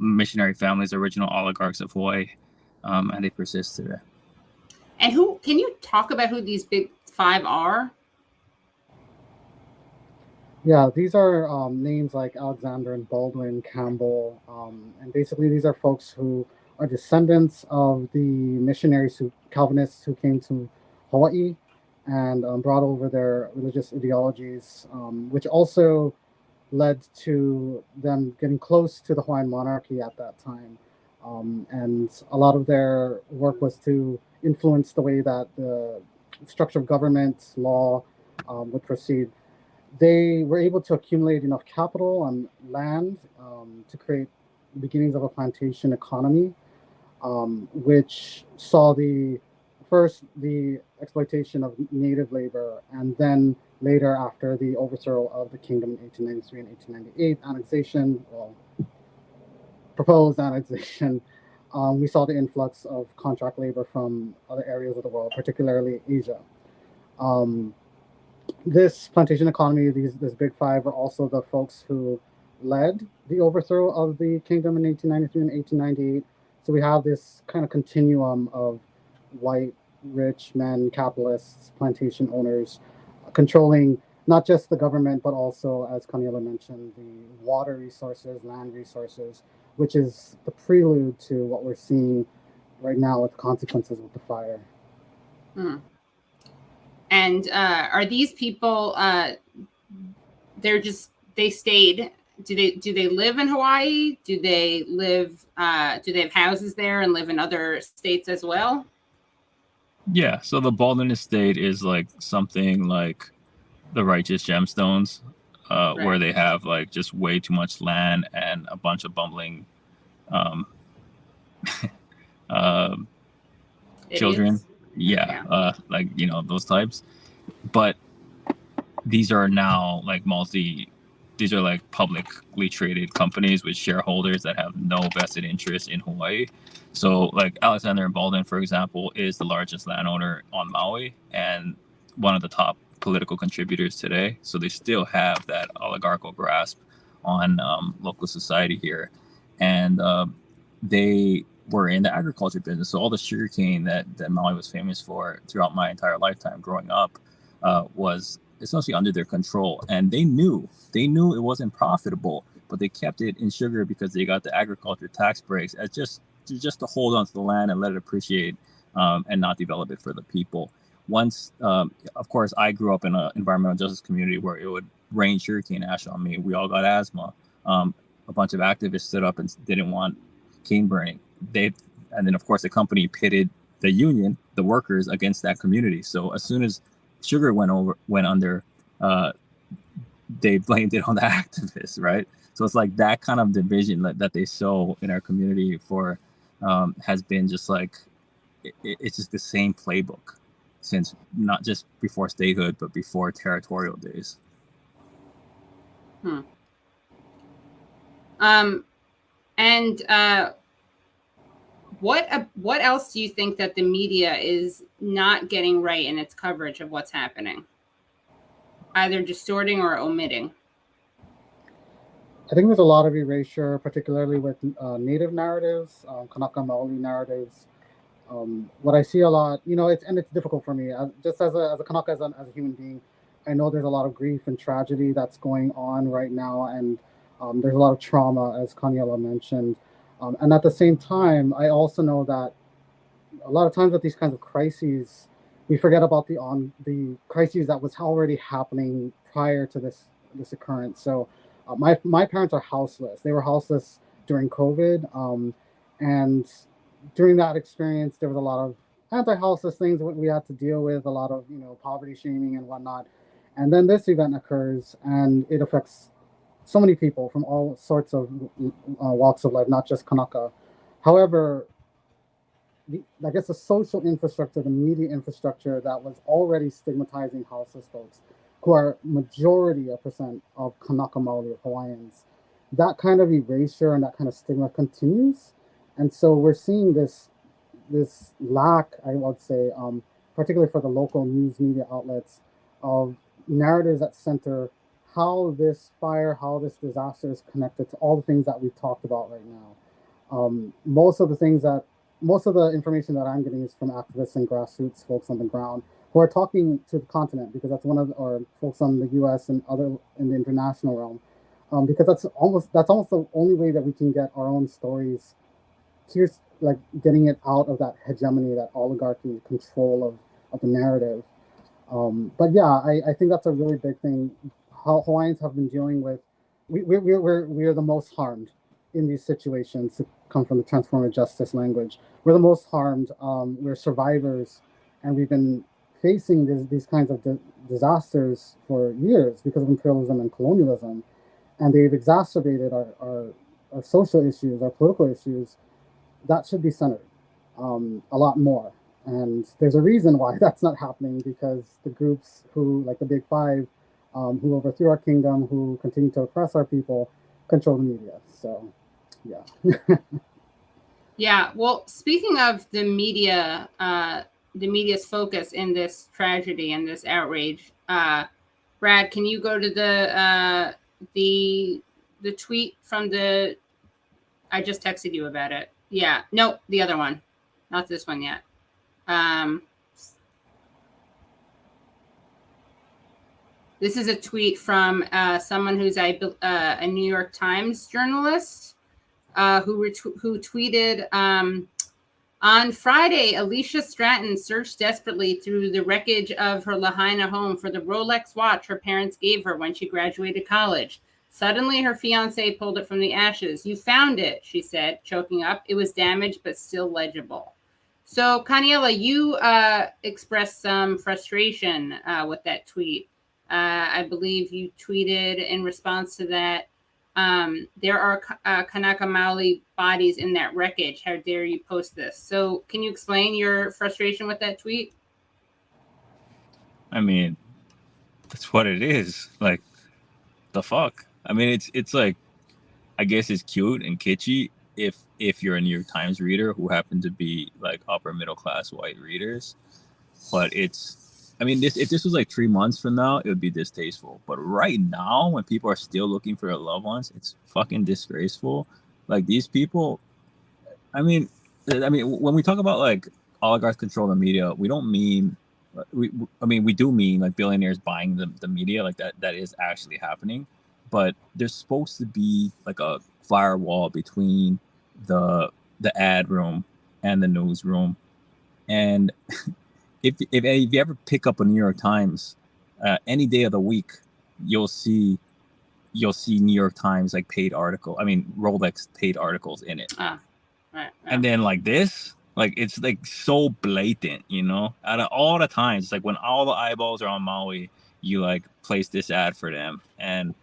missionary families, original oligarchs of Hawaii, and they persist today. And can you talk about who these big five are? Yeah, these are names like Alexander and Baldwin Campbell, and basically these are folks who are descendants of the missionaries, Calvinists who came to Hawaii and brought over their religious ideologies, which also led to them getting close to the Hawaiian monarchy at that time. And a lot of their work was to influence the way that the structure of government, law would proceed. They were able to accumulate enough capital and land to create beginnings of a plantation economy, which saw the exploitation of native labor, and then later, after the overthrow of the kingdom in 1893 and 1898, annexation, proposed annexation, we saw the influx of contract labor from other areas of the world, particularly Asia. This plantation economy, this big five, are also the folks who led the overthrow of the kingdom in 1893 and 1898. So we have this kind of continuum of white, rich men, capitalists, plantation owners, controlling not just the government, but also, as Kaniela mentioned, the water resources, land resources, which is the prelude to what we're seeing right now with consequences with the fire. And are these people, they stayed do they live in Hawaii? Do they have houses there and live in other states as well? Yeah, so the Baldwin Estate is like something like the Righteous Gemstones, where they have like just way too much land and a bunch of bumbling children. Yeah. Like, you know, those types. But these are now like these are like publicly traded companies with shareholders that have no vested interest in Hawaii. So like Alexander and Baldwin, for example, is the largest landowner on Maui and one of the top political contributors today. So they still have that oligarchical grasp on local society here. And they were in the agriculture business. So all the sugarcane that Maui was famous for throughout my entire lifetime growing up was essentially under their control. And they knew it wasn't profitable, but they kept it in sugar because they got the agriculture tax breaks as just to hold on to the land and let it appreciate and not develop it for the people. Once, of course, I grew up in an environmental justice community where it would rain sugarcane ash on me. We all got asthma. A bunch of activists stood up and didn't want cane burning. And then, of course, the company pitted the union, the workers, against that community. So as soon as sugar went under, they blamed it on the activists, right? So it's like that kind of division that they sow in our community for has been just like, it's just the same playbook since not just before statehood, but before territorial days. What else do you think that the media is not getting right in its coverage of what's happening? Either distorting or omitting? I think there's a lot of erasure, particularly with Native narratives, Kanaka Maoli narratives. What I see a lot, you know, it's difficult for me. Just as a Kanaka, as a human being, I know there's a lot of grief and tragedy that's going on right now, and there's a lot of trauma, as Kaniela mentioned. And at the same time, I also know that a lot of times with these kinds of crises, we forget about the crises that was already happening prior to this occurrence. So my parents are houseless. They were houseless during COVID. And during that experience, there was a lot of anti-houseless things that we had to deal with, a lot of, you know, poverty shaming and whatnot. And then this event occurs and it affects so many people from all sorts of walks of life, not just Kanaka. However, I guess the social infrastructure, the media infrastructure that was already stigmatizing houseless folks, who are majority % of Kanaka Maoli, Hawaiians, that kind of erasure and that kind of stigma continues. And so we're seeing this lack, I would say, particularly for the local news media outlets, of narratives that center how this fire, how this disaster is connected to all the things that we talked about right now. Most of the information that I'm getting is from activists and grassroots folks on the ground who are talking to the continent, because that's or folks on the U.S. and other in the international realm, because that's almost the only way that we can get our own stories. Here's like getting it out of that hegemony, that oligarchy control of the narrative. But yeah, I think that's a really big thing. How Hawaiians have been dealing with, we're the most harmed in these situations, to come from the transformative justice language. We're the most harmed. We're survivors, and we've been facing these kinds of disasters for years because of imperialism and colonialism, and they've exacerbated our social issues, our political issues. That should be centered a lot more. And there's a reason why that's not happening, because the groups who, like the Big Five, who overthrew our kingdom, who continue to oppress our people, control the media. So, yeah. Yeah. Well, speaking of the media, the media's focus in this tragedy and this outrage, Brad, can you go to the tweet from I just texted you about it. Yeah. No, the other one, not this one yet. This is a tweet from someone who's a New York Times journalist who tweeted, on Friday, Alicia Stratton searched desperately through the wreckage of her Lahaina home for the Rolex watch her parents gave her when she graduated college. Suddenly, her fiancé pulled it from the ashes. You found it, she said, choking up. It was damaged, but still legible. So, Kaniela, you expressed some frustration with that tweet. I believe you tweeted in response to that, there are Kanaka Maoli bodies in that wreckage. How dare you post this? So can you explain your frustration with that tweet? I mean, that's what it is. Like, the fuck? I mean, it's like, I guess it's cute and kitschy if you're a New York Times reader who happen to be like upper middle class white readers. But I mean, if this was like 3 months from now, it would be distasteful. But right now, when people are still looking for their loved ones, it's fucking disgraceful. Like, these people, I mean, when we talk about like oligarchs control the media, we don't mean, we do mean like billionaires buying the media, like that is actually happening. But there's supposed to be like a firewall between the ad room and the newsroom. And if you ever pick up a New York Times, any day of the week, you'll see New York Times like paid article. I mean, Rolex paid articles in it. Right. And then like this, like it's like so blatant, you know. Out of all the times, it's like when all the eyeballs are on Maui, you like place this ad for them, and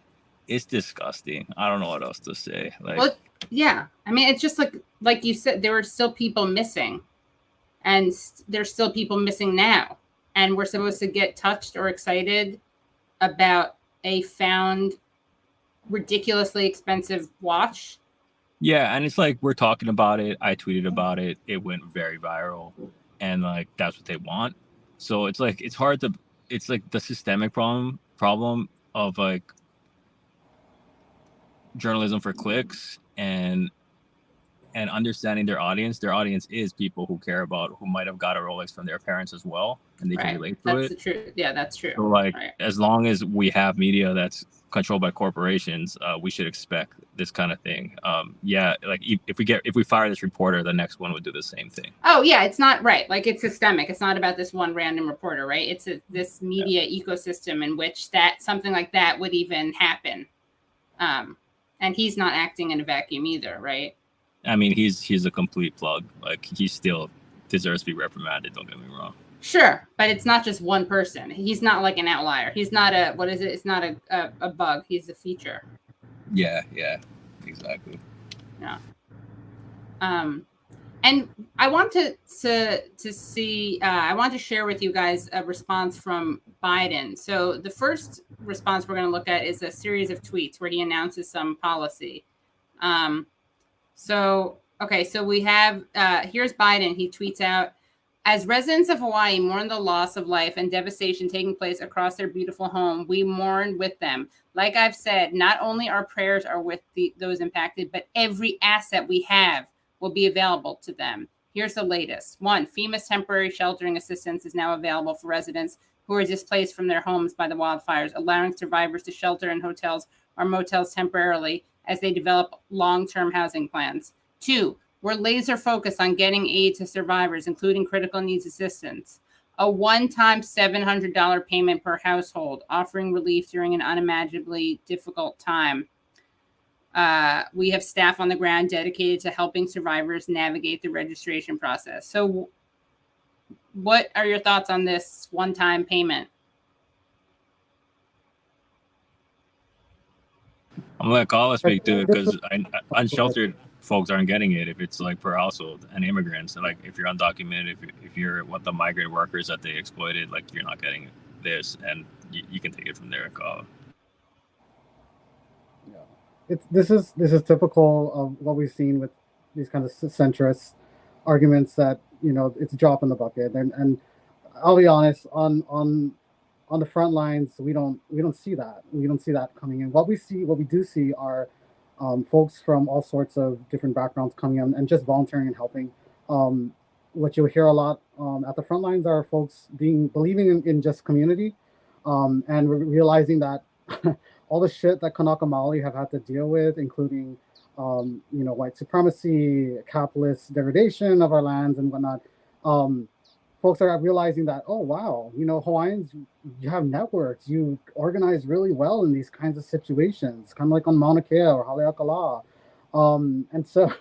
it's disgusting. I don't know what else to say. Like, well, yeah. I mean, it's just like you said, there were still people missing, and there's still people missing now, and we're supposed to get touched or excited about a found ridiculously expensive watch. Yeah, and it's like we're talking about it. I tweeted about it. It went very viral, and like that's what they want. So it's like it's hard to. It's like the systemic problem of like journalism for clicks and understanding their audience. Their audience is people who care about, who might have got a Rolex from their parents as well, and they can relate to it. That's the truth. Yeah, that's true. So like, as long as we have media that's controlled by corporations, we should expect this kind of thing. Yeah, like if we fire this reporter, the next one would do the same thing. Oh yeah, it's not right. Like, it's systemic. It's not about this one random reporter, right? It's this media ecosystem in which something like that would even happen. And he's not acting in a vacuum either, right? I mean, he's a complete plug. Like, he still deserves to be reprimanded. Don't get me wrong. Sure, but it's not just one person. He's not like an outlier. He's not what is it? It's not a bug. He's a feature. Yeah, exactly. Yeah. And I want to see. I want to share with you guys a response from Biden. So the first response we're going to look at is a series of tweets where he announces some policy. So we have here's Biden. He tweets out, as residents of Hawaii mourn the loss of life and devastation taking place across their beautiful home, we mourn with them. Like I've said, not only our prayers are with those impacted, but every asset we have will be available to them. Here's the latest. 1, FEMA's temporary sheltering assistance is now available for residents who are displaced from their homes by the wildfires, allowing survivors to shelter in hotels or motels temporarily as they develop long-term housing plans. 2, we're laser focused on getting aid to survivors, including critical needs assistance. A one-time $700 payment per household, offering relief during an unimaginably difficult time. We have staff on the ground dedicated to helping survivors navigate the registration process. So what are your thoughts on this one-time payment? I'm gonna let Kahala speak to it, because unsheltered folks aren't getting it if it's like per household, and immigrants, and like if you're undocumented, if you're the migrant workers that they exploited, like you're not getting this, and you can take it from there, Kahala. Yeah, this is typical of what we've seen with these kinds of centrist arguments that, you know, it's a drop in the bucket, and I'll be honest, on the front lines, we don't see that. We don't see that coming in. What we do see are folks from all sorts of different backgrounds coming in and just volunteering and helping. What you'll hear a lot at the front lines are folks believing in just community, and realizing that all the shit that Kanaka Maoli have had to deal with, including white supremacy, capitalist degradation of our lands and whatnot, folks are realizing that, oh, wow, Hawaiians, you have networks, you organize really well in these kinds of situations, kind of like on Mauna Kea or Haleakala. And so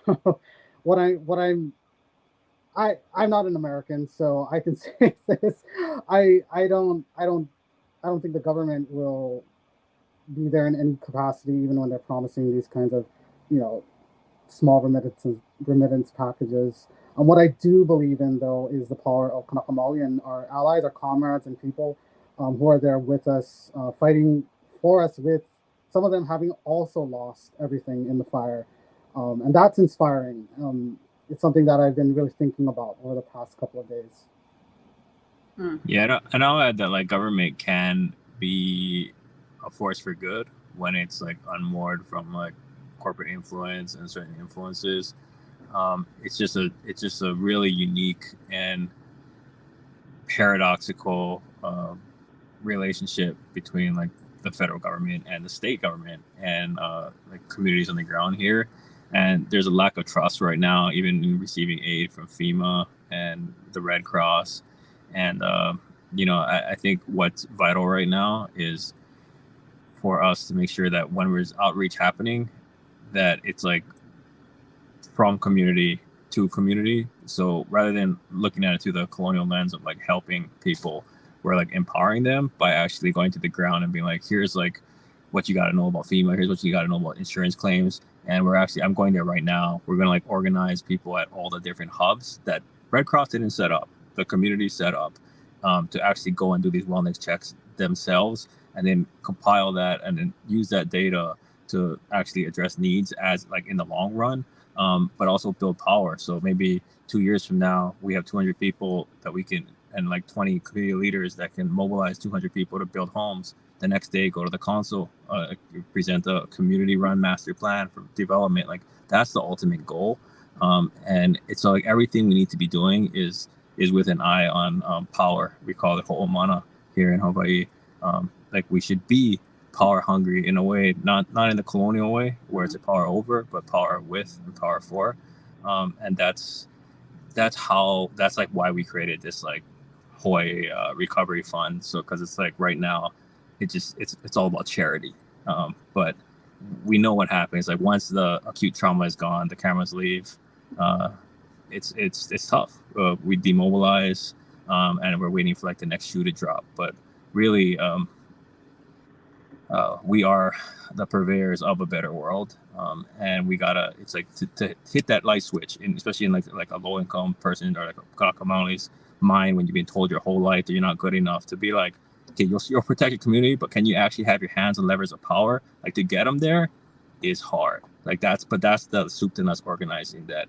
I'm not an American, so I can say this. I don't think the government will be there in any capacity, even when they're promising these kinds of, small remittance packages. And what I do believe in, though, is the power of Kanaka Maui and our allies, our comrades, and people who are there with us, fighting for us, with some of them having also lost everything in the fire. And that's inspiring. It's something that I've been really thinking about over the past couple of days. Yeah, and I'll add that like government can be a force for good when it's like unmoored from like corporate influence and certain influences. It's just a really unique and paradoxical relationship between like the federal government and the state government and like communities on the ground here. And there's a lack of trust right now, even in receiving aid from FEMA and the Red Cross. And I think what's vital right now is for us to make sure that when there's outreach happening, that it's like from community to community. So rather than looking at it through the colonial lens of like helping people, we're like empowering them by actually going to the ground and being like, here's like what you got to know about FEMA. Here's what you got to know about insurance claims. And I'm going there right now. We're going to like organize people at all the different hubs that Red Cross didn't set up, the community set up, to actually go and do these wellness checks themselves, and then compile that and then use that data to actually address needs as like in the long run, but also build power. So maybe 2 years from now, we have 200 people that we can, and like 20 community leaders that can mobilize 200 people to build homes. The next day, go to the council, present a community-run master plan for development. Like that's the ultimate goal. And it's like everything we need to be doing is with an eye on power. We call it ho'omana here in Hawaii. Like we should be power hungry in a way, not in the colonial way where it's a power over, but power with and power for. And that's like why we created this like Hawaii recovery fund. So because it's like right now, it's all about charity. But we know what happens. Like once the acute trauma is gone, the cameras leave. It's tough. We demobilize, and we're waiting for like the next shoe to drop. But really, we are the purveyors of a better world, and we gotta. It's like to hit that light switch, and especially in like a low income person or like a Kanaka Maui's mind when you've been told your whole life that you're not good enough, to be like, okay, you'll protect your community, but can you actually have your hands on levers of power? Like to get them there is hard. Like that's the soup to nuts organizing that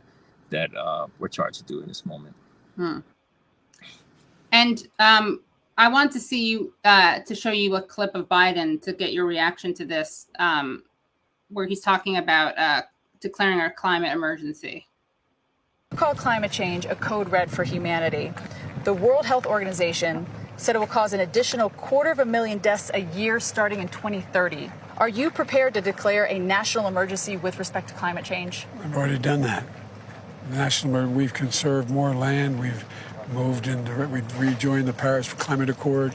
we're charged to do in this moment. And I want to see you to show you a clip of Biden to get your reaction to this, where he's talking about declaring our climate emergency. Called climate change a code red for humanity. The World Health Organization said it will cause an additional 250,000 deaths a year starting in 2030. Are you prepared to declare a national emergency with respect to climate change? We've already done that. We've conserved more land. We've we've rejoined the Paris Climate Accord.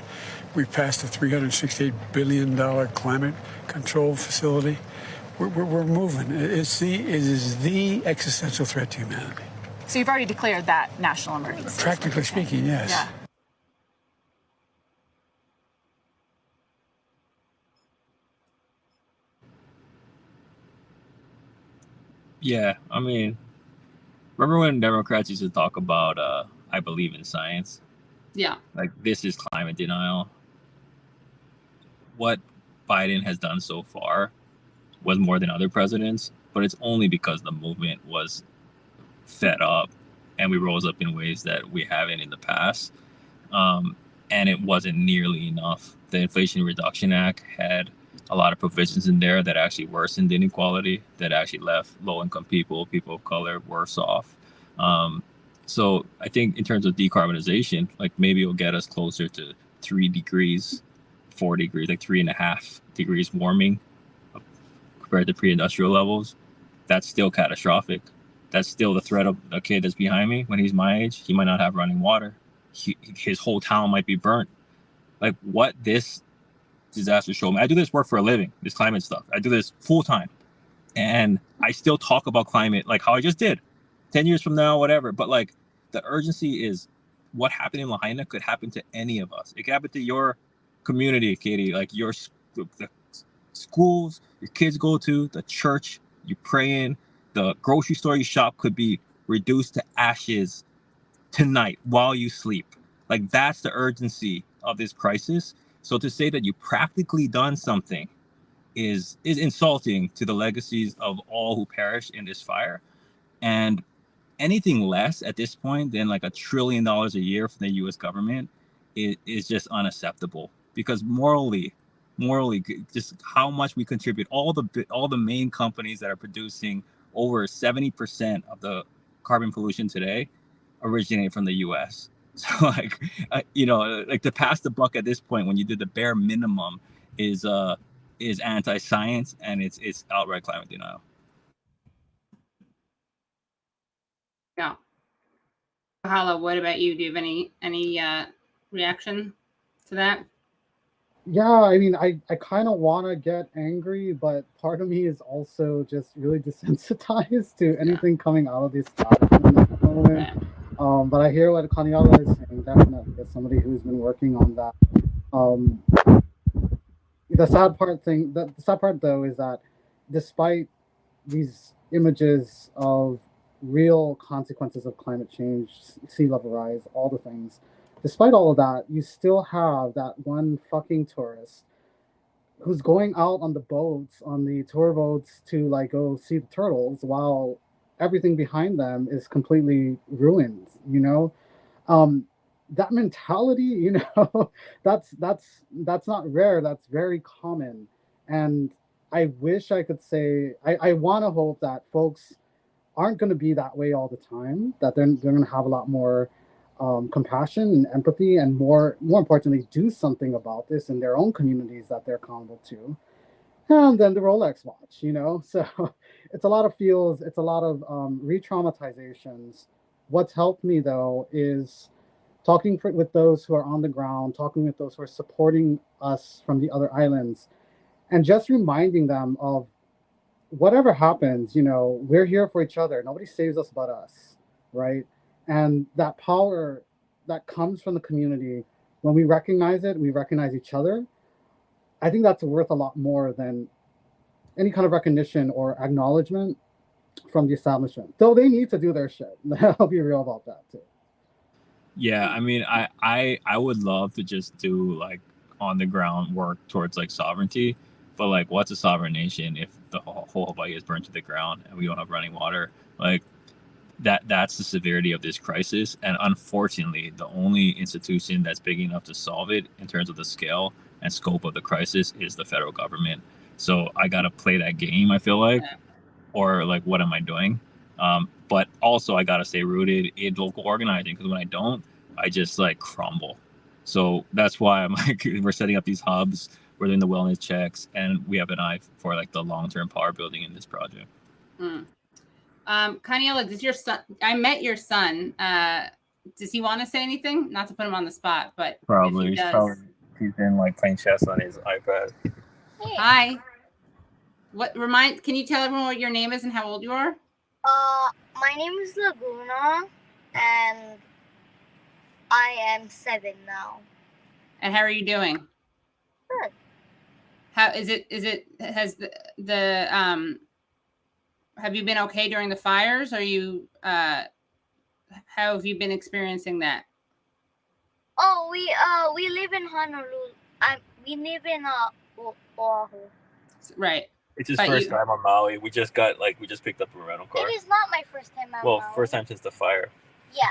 We've passed a $368 billion climate control facility. We're moving. It is the existential threat to humanity. So you've already declared that national emergency? Practically speaking, yes. Yeah. Yeah, I mean, remember when Democrats used to talk about, I believe in science? Yeah. Like, this is climate denial. What Biden has done so far was more than other presidents, but it's only because the movement was fed up and we rose up in ways that we haven't in the past. And it wasn't nearly enough. The Inflation Reduction Act had a lot of provisions in there that actually worsened inequality, that actually left low-income people of color worse off. So I think in terms of decarbonization, like maybe it'll get us closer to 3 degrees, 4 degrees, like 3.5 degrees warming compared to pre-industrial levels. That's still catastrophic. That's still the threat of a kid that's behind me. When he's my age, he might not have running water. his whole town might be burnt. Like what this disaster showed me. I do this work for a living, this climate stuff. I do this full time. And I still talk about climate like how I just did 10 years from now, whatever. But like the urgency is what happened in Lahaina could happen to any of us. It could happen to your community, Katie, like the schools your kids go to, the church you pray in, the grocery store you shop could be reduced to ashes tonight while you sleep. Like that's the urgency of this crisis. So to say that you practically done something is insulting to the legacies of all who perished in this fire. And anything less at this point than like $1 trillion a year from the US government is just unacceptable, because morally, just how much we contribute, all the main companies that are producing over 70% of the carbon pollution today originate from the US. So like, like to pass the buck at this point when you did the bare minimum is anti-science, and it's outright climate denial. Yeah. Kahala, what about you? Do you have any reaction to that? Yeah, I mean, I kind of want to get angry, but part of me is also just really desensitized to anything coming out of this establishment at the moment. But I hear what Kaniela is saying, definitely, as somebody who's been working on that. The sad part though is that despite these images of real consequences of climate change, sea level rise, all the things, despite all of that, you still have that one fucking tourist who's going out on the boats, on the tour boats to like go see the turtles while everything behind them is completely ruined, that mentality, that's not rare, that's very common. And I wish I could say, I want to hope that folks aren't going to be that way all the time, that they're going to have a lot more compassion and empathy, and more importantly, do something about this in their own communities that they're accountable to. And then the Rolex watch, so it's a lot of feels, it's a lot of re-traumatizations. What's helped me though is talking with those who are on the ground, talking with those who are supporting us from the other islands, and just reminding them of whatever happens, we're here for each other. Nobody saves us but us, right? And that power that comes from the community, when we recognize it, we recognize each other. I think that's worth a lot more than any kind of recognition or acknowledgement from the establishment. Though they need to do their shit. I'll be real about that too. Yeah, I mean, I would love to just do like on the ground work towards like sovereignty, but like, what's a sovereign nation if the whole Hawaii is burned to the ground and we don't have running water? Like that's the severity of this crisis. And unfortunately, the only institution that's big enough to solve it in terms of the scale and scope of the crisis is the federal government. So I got to play that game, I feel like, or like, what am I doing? But also I got to stay rooted in local organizing, because when I don't, I just like crumble. So that's why I'm like, we're setting up these hubs, we're doing the wellness checks, and we have an eye for like the long-term power building in this project. Kaniela, does your son, I met your son, does he want to say anything? Not to put him on the spot, but probably, if he does. He's been like playing chess on his iPad. Hey. Hi. Can you tell everyone what your name is and how old you are? My name is Laguna, and I am 7 now. And how are you doing? Good. How is it? Has the have you been okay during the fires? Are you how have you been experiencing that? Oh, we live in Honolulu. We live in Oahu. Right. It's his first time on Maui. We just picked up a rental car. It is not my first time on Maui. First time since the fire. Yeah.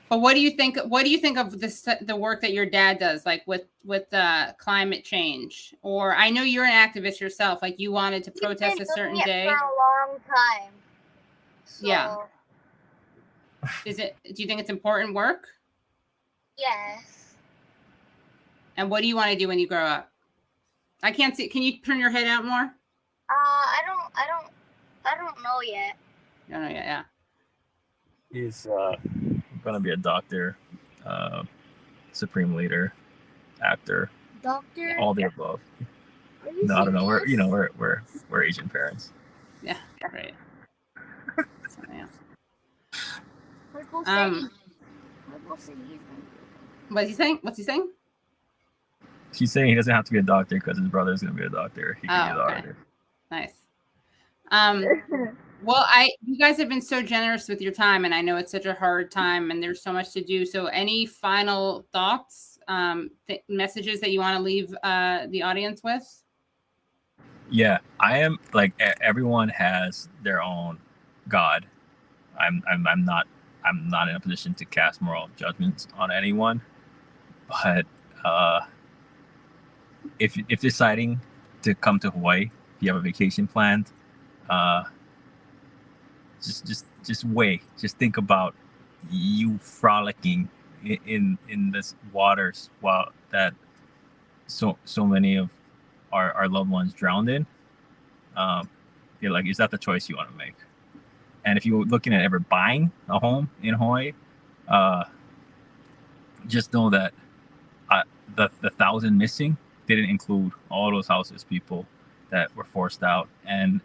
But what do you think? What do you think of the work that your dad does, like with climate change? Or I know you're an activist yourself. Like you wanted to protest a certain day for a long time. So, yeah. Do you think it's important work? Yes. And what do you want to do when you grow up? I can't see. Can you turn your head out more? I don't know yet. You don't know yet. Yeah. He's gonna be a doctor. supreme leader, actor, Doctor? all the above. Are you No, I don't know. We're serious? we're Asian parents. Yeah, right. So, yeah. Michael said he's gonna be. What's he saying? What's he saying? He's saying he doesn't have to be a doctor because his brother is going to be a doctor. He can be a doctor. Nice. Well, you guys have been so generous with your time, and I know it's such a hard time, and there's so much to do. So, any final thoughts, messages that you want to leave the audience with? Yeah, I am like everyone has their own God. I'm not in a position to cast moral judgments on anyone, but if deciding to come to Hawaii, if you have a vacation planned, just weigh. Just think about you frolicking in this waters while that so many of our loved ones drowned in. You're like, is that the choice you want to make? And if you're looking at ever buying a home in Hawaii, just know that the 1,000 missing didn't include all those houses, people that were forced out. And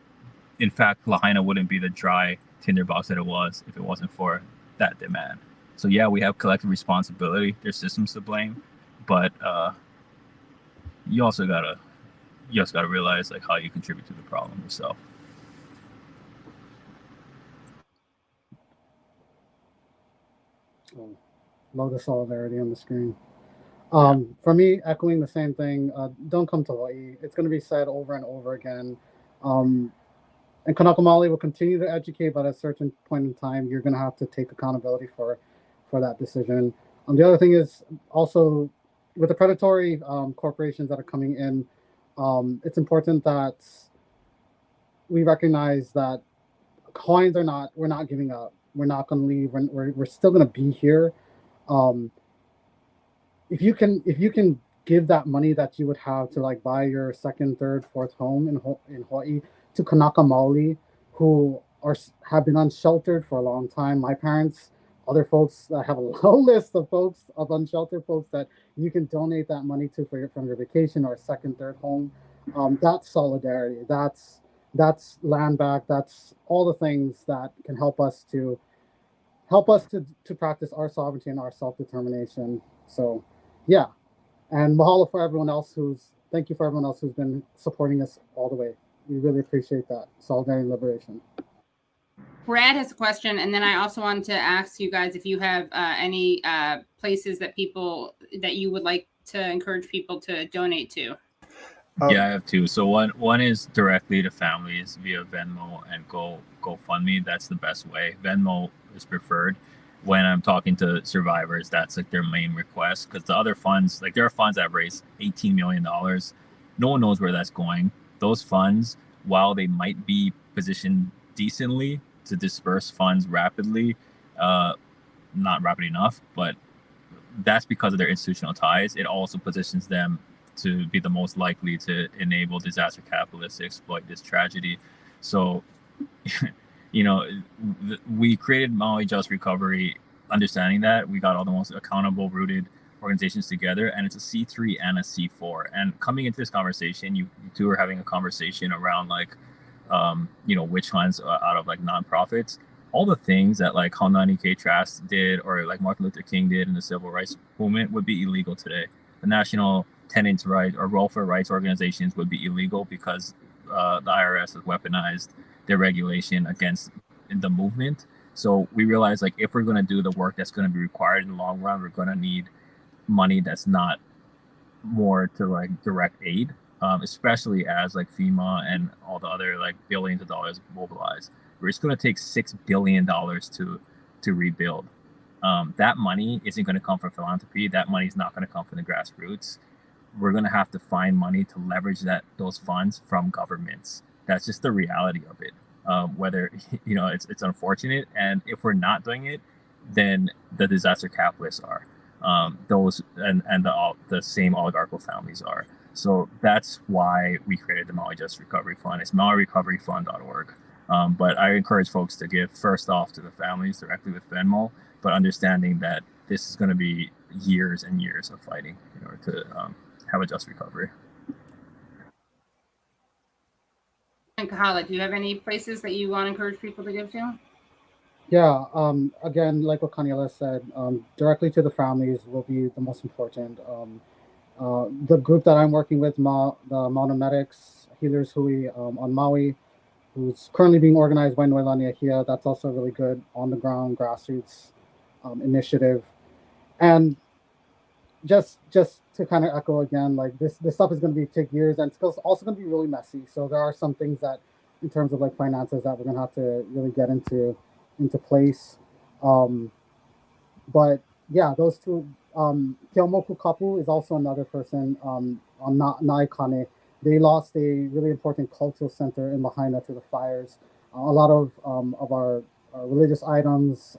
in fact, Lahaina wouldn't be the dry tinderbox that it was if it wasn't for that demand. So yeah, we have collective responsibility. There's systems to blame, but you also gotta realize like how you contribute to the problem yourself. Oh, love the solidarity on the screen. For me, echoing the same thing, don't come to Hawaii. It's going to be said over and over again. And Kanaka Maoli will continue to educate, but at a certain point in time, you're going to have to take accountability for that decision. The other thing is also with the predatory corporations that are coming in, it's important that we recognize that Hawaiians we're not giving up. We're not going to leave. We're still going to be here. If you can give that money that you would have to like buy your second, third, fourth home in Hawaii to Kanaka Maoli, who have been unsheltered for a long time. My parents, other folks, I have a long list of folks, of unsheltered folks that you can donate that money to from your vacation or second, third home. That's solidarity. That's land back. That's all the things that can help us to practice our sovereignty and our self-determination. So, yeah. And mahalo for everyone else thank you for everyone else who's been supporting us all the way. We really appreciate that. Solidarity and liberation. Brad has a question, and then I also wanted to ask you guys if you have any places that you would like to encourage people to donate to. Yeah, I have two. So one is directly to families via Venmo and GoFundMe. That's the best way. Venmo is preferred. When I'm talking to survivors, that's like their main request, because the other funds, like there are funds that have raised $18 million. No one knows where that's going. Those funds, while they might be positioned decently to disperse funds rapidly, not rapid enough, but that's because of their institutional ties. It also positions them to be the most likely to enable disaster capitalists to exploit this tragedy. So, we created Maui Just Recovery, understanding that we got all the most accountable, rooted organizations together, and it's a C3 and a C4. And coming into this conversation, you two are having a conversation around like, which ones out of like nonprofits, all the things that like Haunani K. Trask did or like Martin Luther King did in the civil rights movement would be illegal today. The national tenants' rights or welfare rights organizations would be illegal because the IRS has weaponized their regulation against the movement. So we realize like if we're going to do the work that's going to be required in the long run, we're going to need money that's not more to like direct aid, especially as like FEMA and all the other like billions of dollars mobilized. It's going to take $6 billion to rebuild. That money isn't going to come from philanthropy. That money is not going to come from the grassroots. We're going to have to find money to leverage those funds from governments. That's just the reality of it. Whether it's unfortunate, and if we're not doing it, then the disaster capitalists are. Those and the same oligarchical families are. So that's why we created the Maui Just Recovery Fund. It's mauirecoveryfund.org. But I encourage folks to give first off to the families directly with Venmo, but understanding that this is going to be years and years of fighting in order to have a just recovery. And Kahala, do you have any places that you want to encourage people to give to? Yeah, again, like what Kaniela said, directly to the families will be the most important. The group that I'm working with, the Mauna Medics, Healers Hui on Maui, who's currently being organized by Noelania here, that's also a really good on-the-ground grassroots initiative. And just to kind of echo again, like this stuff is going to take years, and it's also going to be really messy. So there are some things that, in terms of like finances, that we're going to have to really get into place. But yeah, those two. Keomoku Kapu is also another person on Naikane. They lost a really important cultural center in Lahaina to the fires. A lot of our religious items,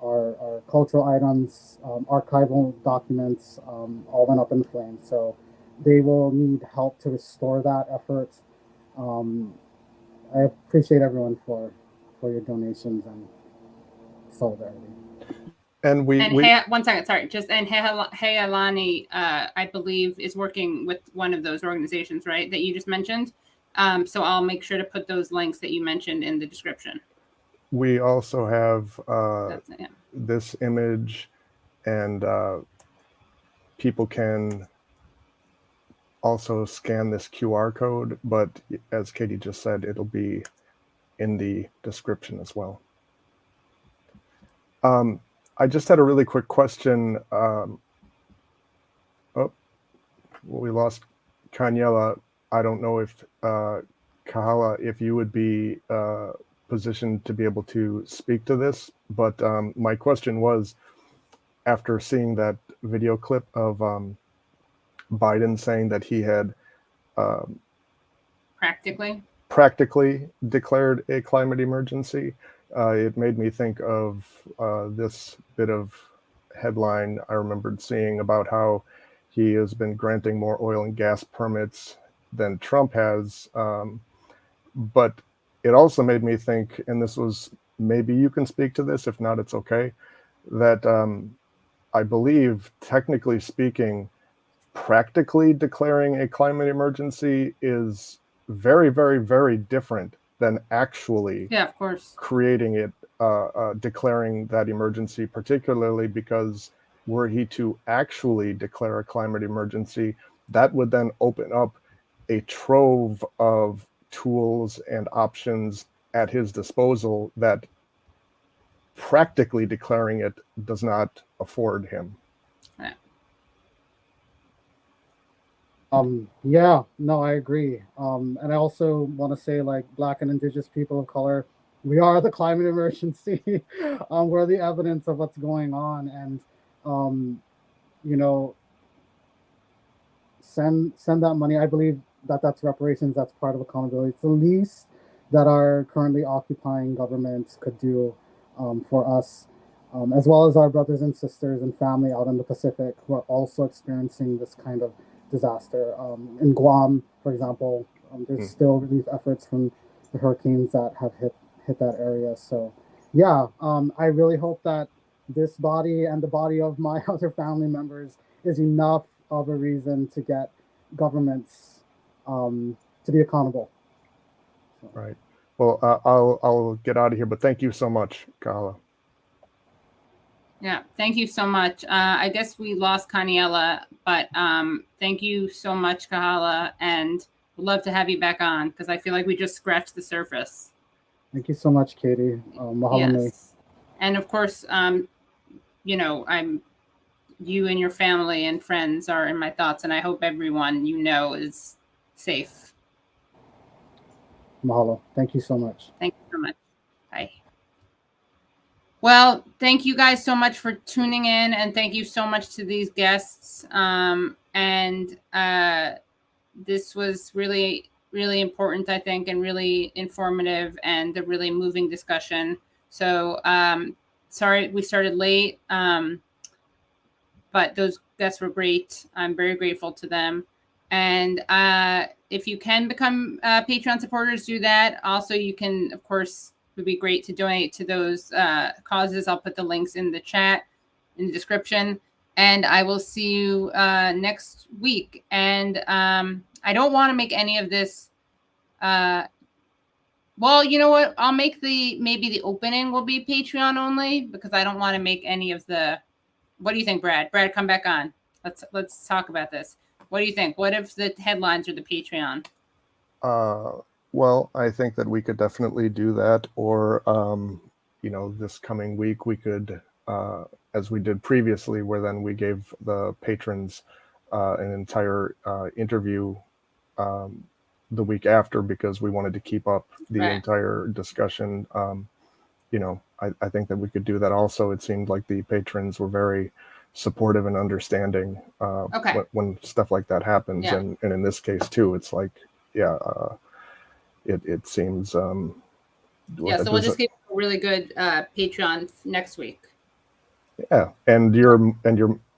our cultural items, archival documents all went up in flames. So they will need help to restore that effort. I appreciate everyone for your donations and solidarity. And one second, sorry. And Healani, I believe, is working with one of those organizations, right, that you just mentioned. So I'll make sure to put those links that you mentioned in the description. We also have this image, and people can also scan this QR code, but as Katie just said, it'll be in the description as well. I just had a really quick question. We lost Kaniela. I don't know if Kahala, if you would be positioned to be able to speak to this, but my question was, after seeing that video clip of Biden saying that he had practically declared a climate emergency, it made me think of this bit of headline I remembered seeing about how he has been granting more oil and gas permits than Trump has. But it also made me think, and this was, maybe you can speak to this, if not, it's okay, that I believe, technically speaking, practically declaring a climate emergency is very, very, very different than actually creating it, declaring that emergency, particularly because were he to actually declare a climate emergency, that would then open up a trove of tools and options at his disposal that practically declaring it does not afford him. Yeah, no, I agree. And I also want to say, like, Black and Indigenous people of color, we are the climate emergency. We're the evidence of what's going on. And, you know, send that money. I believe that that's reparations. That's part of accountability. It's the least that our currently occupying governments could do for us, as well as our brothers and sisters and family out in the Pacific who are also experiencing this kind of disaster. In Guam, for example, there's still relief efforts from the hurricanes that have hit that area. So yeah, I really hope that this body and the body of my other family members is enough of a reason to get governments to be accountable. So. Right. Well, I'll get out of here, but thank you so much, Kahala. Yeah, thank you so much. I guess we lost Kaniela, but thank you so much, Kahala, and we'd love to have you back on because I feel like we just scratched the surface. Thank you so much, Katie. Mahalo. Yes. And of course, you know, you and your family and friends are in my thoughts, and I hope everyone you know is safe. Mahalo. Thank you so much. Thank you so much. Bye. Well, thank you guys so much for tuning in, and thank you so much to these guests. This was really, really important, I think, and really informative and a really moving discussion. So sorry we started late, but those guests were great. I'm very grateful to them. And if you can become Patreon supporters, do that. Also, you can, of course, it would be great to donate to those causes. I'll put the links in the chat, in the description. And I will see you next week. And I don't want to make any of this. Well, you know what? I'll make maybe the opening will be Patreon only, because I don't want to make any of the. What do you think, Brad? Brad, come back on. Let's talk about this. What do you think? What if the headlines are the Patreon? Well, I think that we could definitely do that. Or, this coming week, we could, as we did previously, where then we gave the patrons an entire interview the week after, because we wanted to keep up the entire discussion. I think that we could do that also. It seemed like the patrons were very supportive and understanding when stuff like that happens. Yeah. And in this case too, it's like, it seems. So we'll just give a really good Patreon next week. Yeah. And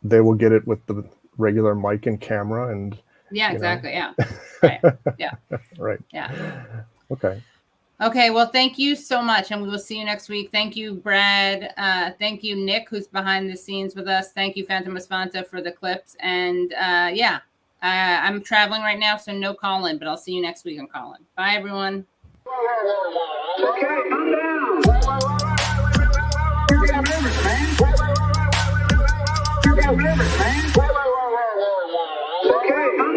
they will get it with the regular mic and camera and. Yeah, exactly. Yeah. Right. Yeah. Right. Yeah. Okay. Okay. Well, thank you so much. And we will see you next week. Thank you, Brad. Thank you, Nick, who's behind the scenes with us. Thank you, Phantom Esfanta, for the clips. And I'm traveling right now, so no call-in, but I'll see you next week on call-in. Bye, everyone. Okay, calm down. You're getting nervous, man. You're getting nervous, man. Okay,